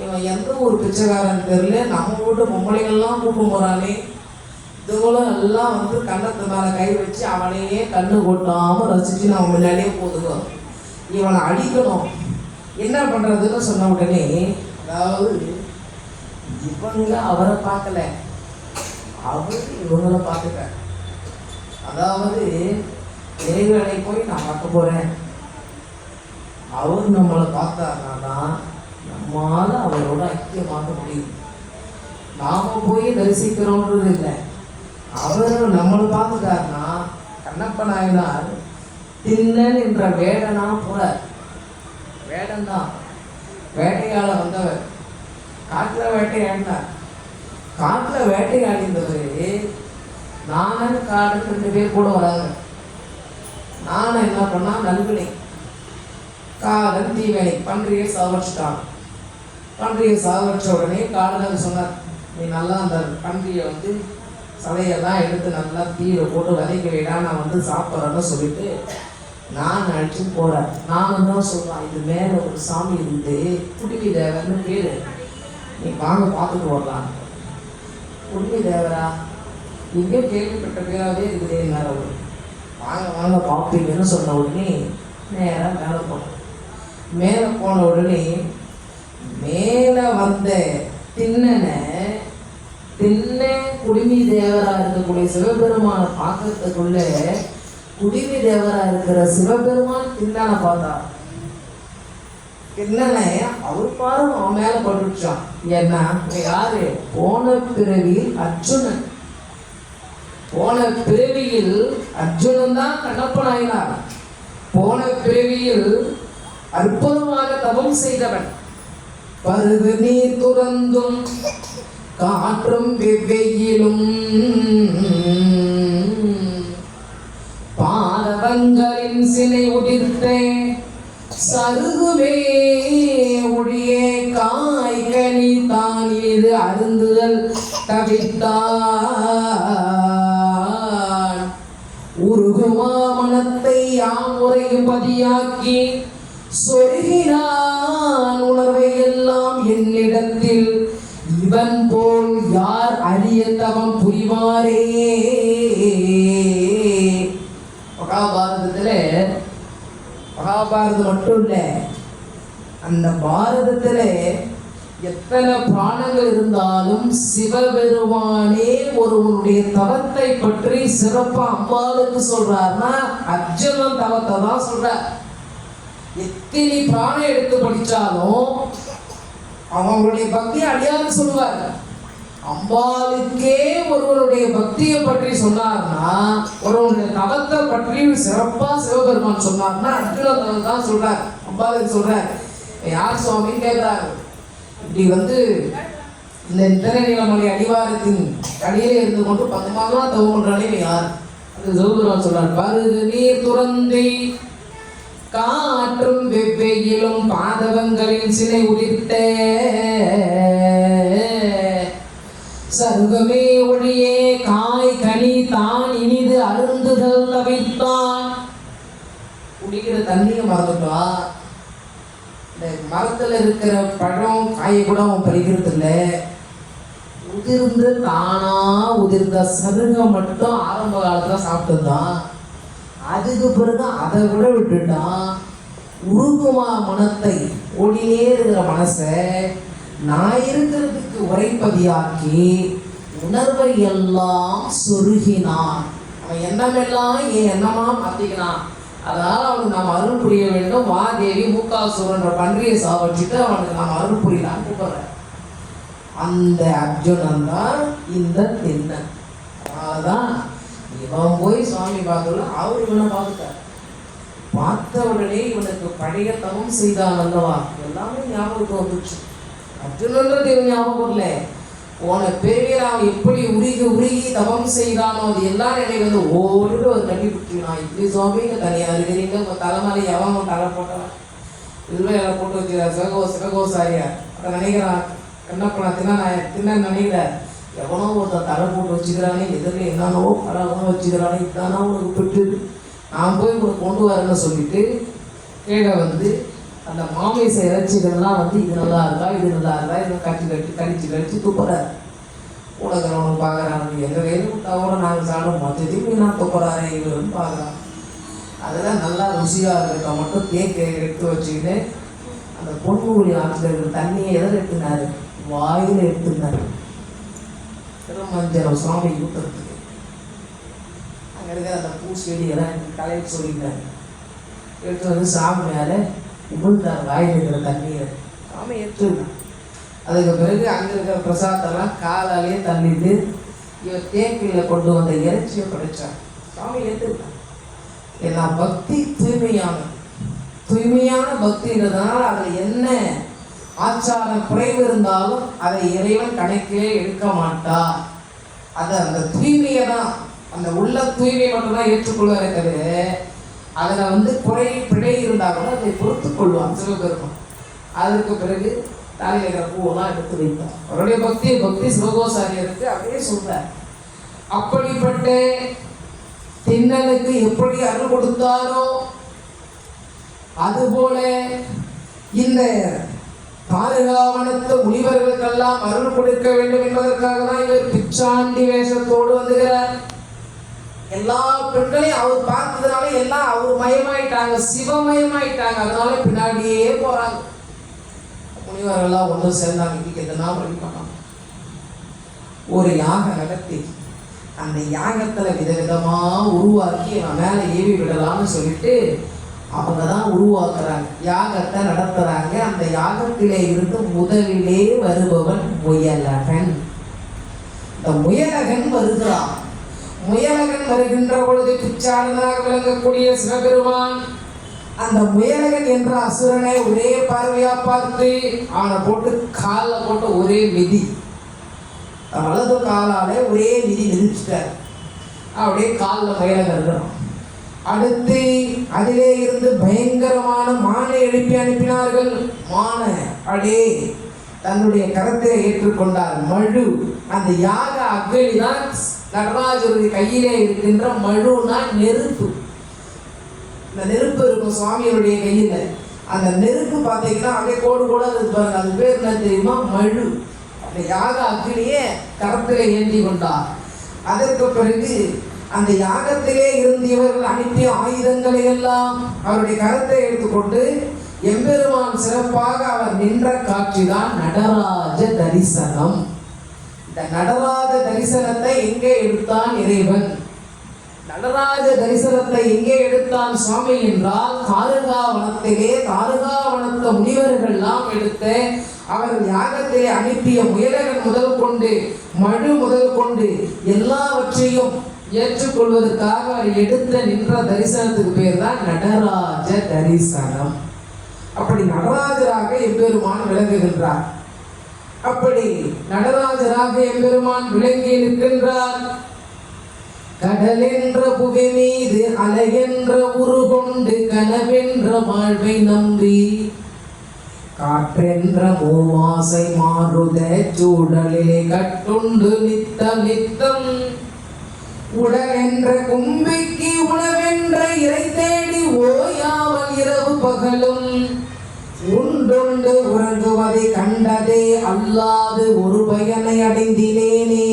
Speaker 1: இவன் எந்த ஒரு பிச்சைக்காரன் தெரியல, நம்ம வீட்டு பொம்பளைகள்லாம் கூப்பிட்டு போகிறானே, இதுகளும் எல்லாம் வந்து கண்ணத்து மேலே கை வச்சு அவனையே கண்ணு கொட்டாமல் ரசிச்சு நம்ம முன்னாடியே போதுவோம், இவனை அடிக்கணும், என்ன பண்ணுறதுன்னு சொன்ன உடனே, அதாவது இவங்க அவரை பார்க்கல, அவர் இவங்களை பார்த்துக்க. அதாவது இறைவனை போய் நான் பார்க்க போகிறேன், அவர் நம்மளை பார்த்தாருனா நம்மளால் அவரோட ஐக்கியமாக முடியும். நாம் போய் தரிசிக்கிறோன்றது இல்லை, அவர் நம்மளை பார்த்துட்டாருன்னா கண்ணப்ப நாயனார் திண்ணன் என்ற வேடனா போறார். வேடன் தான், வேட்டையாட வந்தவர், காட்டில் வேட்டையாடினார். காட்டில் வேட்டையாடிந்தவர் நானும் காடு 2 பேர் கூட வராங்க. நானும் என்ன பண்ணா, நல்வினை காதல் தீவினை பன்றியை சாவடிச்சுட்டான். பன்றியை சாவடிச்ச உடனே காடல் சொன்னார், நீ நல்லா அந்த பன்றியை வந்து சதையெல்லாம் எடுத்து நல்லா தீயை போட்டு வதைக்க விடா, நான் வந்து சாப்பிட்றேன்னு சொல்லிட்டு நான் அழைச்சி போகிறேன். நான் தான் சொல்கிறேன், இது மேலே ஒரு சாமி இருந்து குடிமி தேவர்னு பேர், நீ வாங்க பார்த்துட்டு வரலாம். குடிமி தேவரா இங்கே கேள்விப்பட்ட பேராகவே இருக்குதேன்னார் அவர். வாங்க வாங்க பார்ப்பீங்கன்னு சொன்ன உடனே நேராக மேலே போனோம். மேலே போன உடனே மேலே வந்த திண்ணனை குடிமி தேவரா இருக்கக்கூடிய சிவபெருமானை பார்க்கறதுக்குள்ள குடிமி தேவரா இருக்கிற சிவபெருமான் திண்ணனை பார்த்தார். திண்ணனை அவர் பாரு அவன் மேல பட்டுச்சான். ஏன்னா யாரு, போன பிறவியில் அர்ஜுனன், போன பிறவியில் அர்ஜுனன் தான் கண்ணப்ப நாயனார். போன பிறவியில் அற்புதமாக தவம் செய்தவன். பருகு நீர் துறந்தும் காற்றும் வெவ்வையிலும் பாதவங்களின் சினை உதிர்த்த சருகுவே ஒழியே காய்கனி தான் இது அருந்துதல் தவிர்த்தான். உருகுமா மனத்தை யாம் உரையும் பதியாக்கி சொருகினான் உணர்வை எல்லாம் என்னிடத்தில், இவன் போல் யார் அரிய தவம் புரிவாரே. மகாபாரதத்தில், மகாபாரதம் மட்டும் இல்லை, அந்த பாரதத்தில் எத்தனை பிராணங்கள் இருந்தாலும் சிவபெருமானே ஒருவனுடைய தவத்தை பற்றி சிறப்பா அம்பாளுக்கு சொல்றாருன்னா அர்ஜுனன் தவத்தை தான் சொல்றார். எத்தனை பிராணம் எடுத்து படிச்சாலும் அவங்களுடைய பக்தியை அடியான்னு சொல்லுவார். அம்பாளுக்கே ஒருவருடைய பக்தியை பற்றி சொன்னார்னா, ஒருவருடைய தவத்தை பற்றி சிறப்பா சிவபெருமான் சொன்னார்னா அர்ஜுனன் தவம் தான் சொல்றார், அம்பாளுக்கு சொல்றார். யார் சுவாமின்னு கேட்கிறாரு. இப்படி வந்து இந்த திருநீலமலை அடிவாரத்தின் அடியிலே இருந்து கொண்டு 10 மாதம் தவம் பண்றானே யார்? அது சிவபெருமான் சொல்றார். பருகு நீர் துறந்தி காற்றும் வெவ்வையிலும் பாதவங்களின் சினை உதிர்த்த சருகமே ஒழியே காய் கனி தான் இனிது அருந்துதல் தவிர்த்தான். குடிக்கிற தண்ணியை மறந்துட்டா, இந்த மரத்தில் இருக்கிற பழம் காயை கூட அவன் பறிக்கிறது இல்லை. உதிர்ந்து தானா உதிர்ந்த சருகை மட்டும் ஆரம்ப காலத்தில் சாப்பிட்டுதான், அதுக்கு பிறகு அதை கூட விட்டுட்டான். உருகுமா மனத்தை, ஒளியே இருக்கிற மனசை நான் இருக்கிறதுக்கு உரைப்பதியாக்கி உணர்வை எல்லாம் சொருகினான். அவன் எண்ணமெல்லாம் என் எண்ணமா மாத்திக்கினான். அதனால அவனுக்கு நாம் அருள் புரிய வேண்டும். வா தேவி மூக்காசுரன்ற பன்றியை சாவச்சிட்டு அவனுக்கு நாம் அருள் புரியலான்னு கூப்பிடுறேன். அந்த அர்ஜுனன் தான் இந்த திண்ணன். அதனாலதான் இவன் போய் சுவாமி பார்க்கல, அவர் இவனை பார்த்துட்டார். பார்த்த உடனே இவனுக்கு பழைய தவம் செய்தான் அல்லவா, எல்லாமே ஞாபகத்துக்கு வந்துச்சு. அர்ஜுனன்றது இவன் ஞாபகம் இல்லை. போன பேரில் அவன் எப்படி உருகி உருகி தவம் செய்தானோ அது எல்லாம் நினைவு வந்து ஓடுட்டு ஒரு கட்டி பிடிச்சினான். இப்படி சுவாமி தனியாக இருக்கிறீங்க, உங்க தலைமையில எவன் தலை போட்டவன் இல்லை எல்லாம் போட்டு வச்சுக்கிறார். சிவகோசாரியா அதை நினைக்கிறான். கண்ணப்பனா தின்ன நினைக்கிறார். எவனோ ஒருத்தர் தலை போட்டு வச்சுக்கிறானே, எதிரில் என்னன்னோ பழகம் வச்சுக்கிறானே, இதானா உனக்கு பெற்று நான் போய் உனக்கு கொண்டு வரேன்னு சொல்லிட்டு கீழே வந்து அந்த மாமிச இறைச்சிகள்லாம் வந்து இது நல்லா இருக்கா, இது நல்லா இருக்கா, இதை கடிச்சு துப்புறாரு. உனக்கு பார்க்குறாங்க, எங்கள் கையில் விட்டாவோட நாங்கள் சாப்பிட மொத்தத்தையும் நான் துப்புறாரு இவருன்னு பார்க்குறான். அதெல்லாம் நல்லா ருசியாக இருக்க மட்டும் கேக்கு எடுத்து வச்சுக்கிட்டு அந்த பொன்முடி ஆற்றில் இருக்கிற தண்ணியை எதில் எடுத்துனாரு, வாயில் எடுத்துனாரு. திருமஞ்சனம் சுவாமி ஊற்றுறதுக்கு அங்கே இருக்கிற அந்த பூச்செடியெல்லாம் தலையில் சொல்லிட்டாரு. எடுத்து வந்து சாமி மேலே உமிழ்ந்தார் வாயில் இருக்கிற தண்ணீரை. சாமி எடுத்துருந்தான். அதுக்கு பிறகு அங்கே இருக்கிற பிரசாதெல்லாம் காலாலேயே தள்ளிட்டு இவன் தேக்கில் கொண்டு வந்த இறைச்சியை படைச்சான். சாமி எடுத்துருந்தான். ஏன்னா பக்தி தூய்மையான பக்தின்றதுனால அதில் என்ன ஆச்சாரம் குறைவு இருந்தாலும் அதை இறைவன் கணக்கிலே எடுக்க மாட்டார். அது அந்த தூய்மையை தான், அந்த உள்ள தூய்மை மட்டும்தான் ஏற்றுக்கொள்வாரே தவிர அதில் வந்து பிழை இருந்தால் கூட அதை பொறுத்து கொள்வான் சிவபெருமான். அதுக்கு பிறகு தலையில் இருக்கிற பூவெல்லாம் எடுத்து வைத்தார். அவருடைய பக்தி சிவகோசாரியருக்கு அப்படியே சொல்றார். அப்படிப்பட்ட திண்ணனுக்கு எப்படி அருள் கொடுத்தாரோ அதுபோல இந்த தாரகாவனத்து முனிவர்களுக்கெல்லாம் அருள் கொடுக்க வேண்டும் என்பதற்காக தான் இவர் பிச்சாண்டி வேஷத்தோடு வந்துகிறார். எல்லா பெண்களையும் அவர் பார்த்ததுனால எல்லாம் அவர் மயமாயிட்டாங்க, சிவமயமாயிட்டாங்க. அதனால பின்னாடியே போறாங்க. முனிவர்கள்லாம் ஒன்று சேர்ந்தாங்க. இன்னைக்கு எதனா வழிபட்டாங்க. ஒரு யாகம் நடத்தி அந்த யாகத்துல விதவிதமா உருவாக்கி அவன் மேல ஏவி விடலாம்னு சொல்லிட்டு அவங்க தான் உருவாக்குறாங்க, யாகத்தை நடத்துறாங்க. அந்த யாகத்திலே இருந்து முதலிலே வருபவன் முயலகன். இந்த முயலகன் வருகிறான். முயலகன் வருகின்ற பொழுது பிச்சாளனாக விளங்கக்கூடிய சிவபெருமான் அந்த முயலகன் என்ற அசுரனை ஒரே பார்வையா பார்த்து அவனை போட்டு காலில் போட்டு ஒரே மிதி, வலது காலாலே ஒரே மிதி மிதிச்சிட்டார். அப்படியே காலில் முயலகன் இருக்கிறான். அடுத்து அதிலே இருந்து பயங்கரமான மானை எழுப்பி அனுப்பினார்கள். மானை அப்படியே தன்னுடைய கரத்தை ஏற்றுக்கொண்டார். மழு, அந்த யாக அக்னி தான் நடராஜருடைய கையிலே இருக்கின்ற மழுனா நெருப்பு. இந்த நெருப்பு இருக்கும் சுவாமியுடைய கையில. அந்த நெருப்பு பார்த்தீங்கன்னா அப்படியே கோடு கூட இருப்பாங்க. அது பேர் என்ன தெரியுமா? மழு. அந்த யாக அக்னியே கரத்திலே ஏந்தி கொண்டார். அதற்கு பிறகு அந்த யாகத்திலே இருந்து இவர்கள் அனுப்பிய ஆயுதங்களை எல்லாம் அவருடைய கரத்தை எடுத்துக்கொண்டு எம்பெருமான் சிறப்பாக அவர் நின்ற காட்சி தான் நடராஜ தரிசனம். இந்த நடராஜ தரிசனத்தை எங்கே எடுத்தான் இறைவன்? நடராஜ தரிசனத்தை எங்கே எடுத்தான் சுவாமி என்றால் தாரகாவனத்திலே தாரகாவனத்த முனிவர்கள் எல்லாம் எடுத்து அவர் யாகத்திலே அனுப்பிய முயலகன் முதல் கொண்டு மழு முதல் கொண்டு எல்லாவற்றையும் ஏற்றுக்கொள்வதற்காக அவர் எடுத்த நின்ற தரிசனத்துக்கு பேர் தான் நடராஜ தரிசனம். அப்படி நடராஜராக எம்பெருமான் விளங்குகின்றார். அப்படி நடராஜராக எம்பெருமான் விளங்கி நிற்கின்றார். கடலென்ற புகை மீது அலையென்ற உருகொண்டு கனவென்ற வாழ்வை நம்பி காற்றென்ற மூவாசை மாறுத சூழலிலே கட்டுண்டு நித்தம் நித்தம் உடலென்ற கும்பிக்கு உணவென்ற இறை தேடி ஓயாமல் இரவு பகலும் உண்டொண்டு உறங்குவதை கண்டதே அல்லாது ஒரு பயனை அடைந்திலேனே.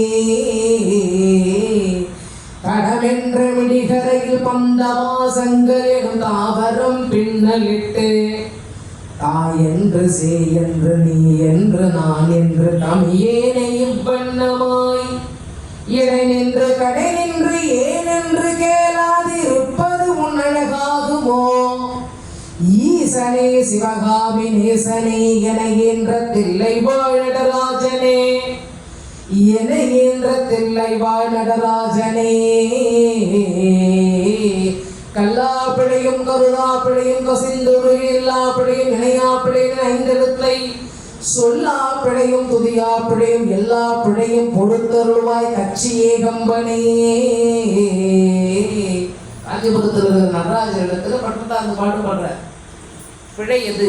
Speaker 1: கடமென்ற விழிகரையில் பந்தவாசங்கள் எனும் தாவரம் பின்னலிட்டு தாய் என்று சே என்று நீ என்று நான் என்று தமியேனை இவ்வண்ணமாய் இடை நின்று கடை நின்று ஏனென்று கேளாதிருப்பது உன்னழகாகுமோ ஈசனே சிவகாமி நேசனே என என்ற தில்லை வாழ் நடராஜனே என என்ற தில்லை வாழ் நடராஜனே கல்லா பிழையும் கருதா பிழையும் கசிந்துரு எல்லா பிழையும் இணையா பிழையும் ஐந்தெழுத்தை சொல்லா பிழையும் துதியா பிழையும் எல்லா பிழையும் பொறுத்தருள்வாய் கட்சி ஏகம்பனே. காஞ்சிபுரத்தில் இருக்கிற நடராஜர் இடத்துல பட்டு அந்த பாட்டு பாடுற பிழை எது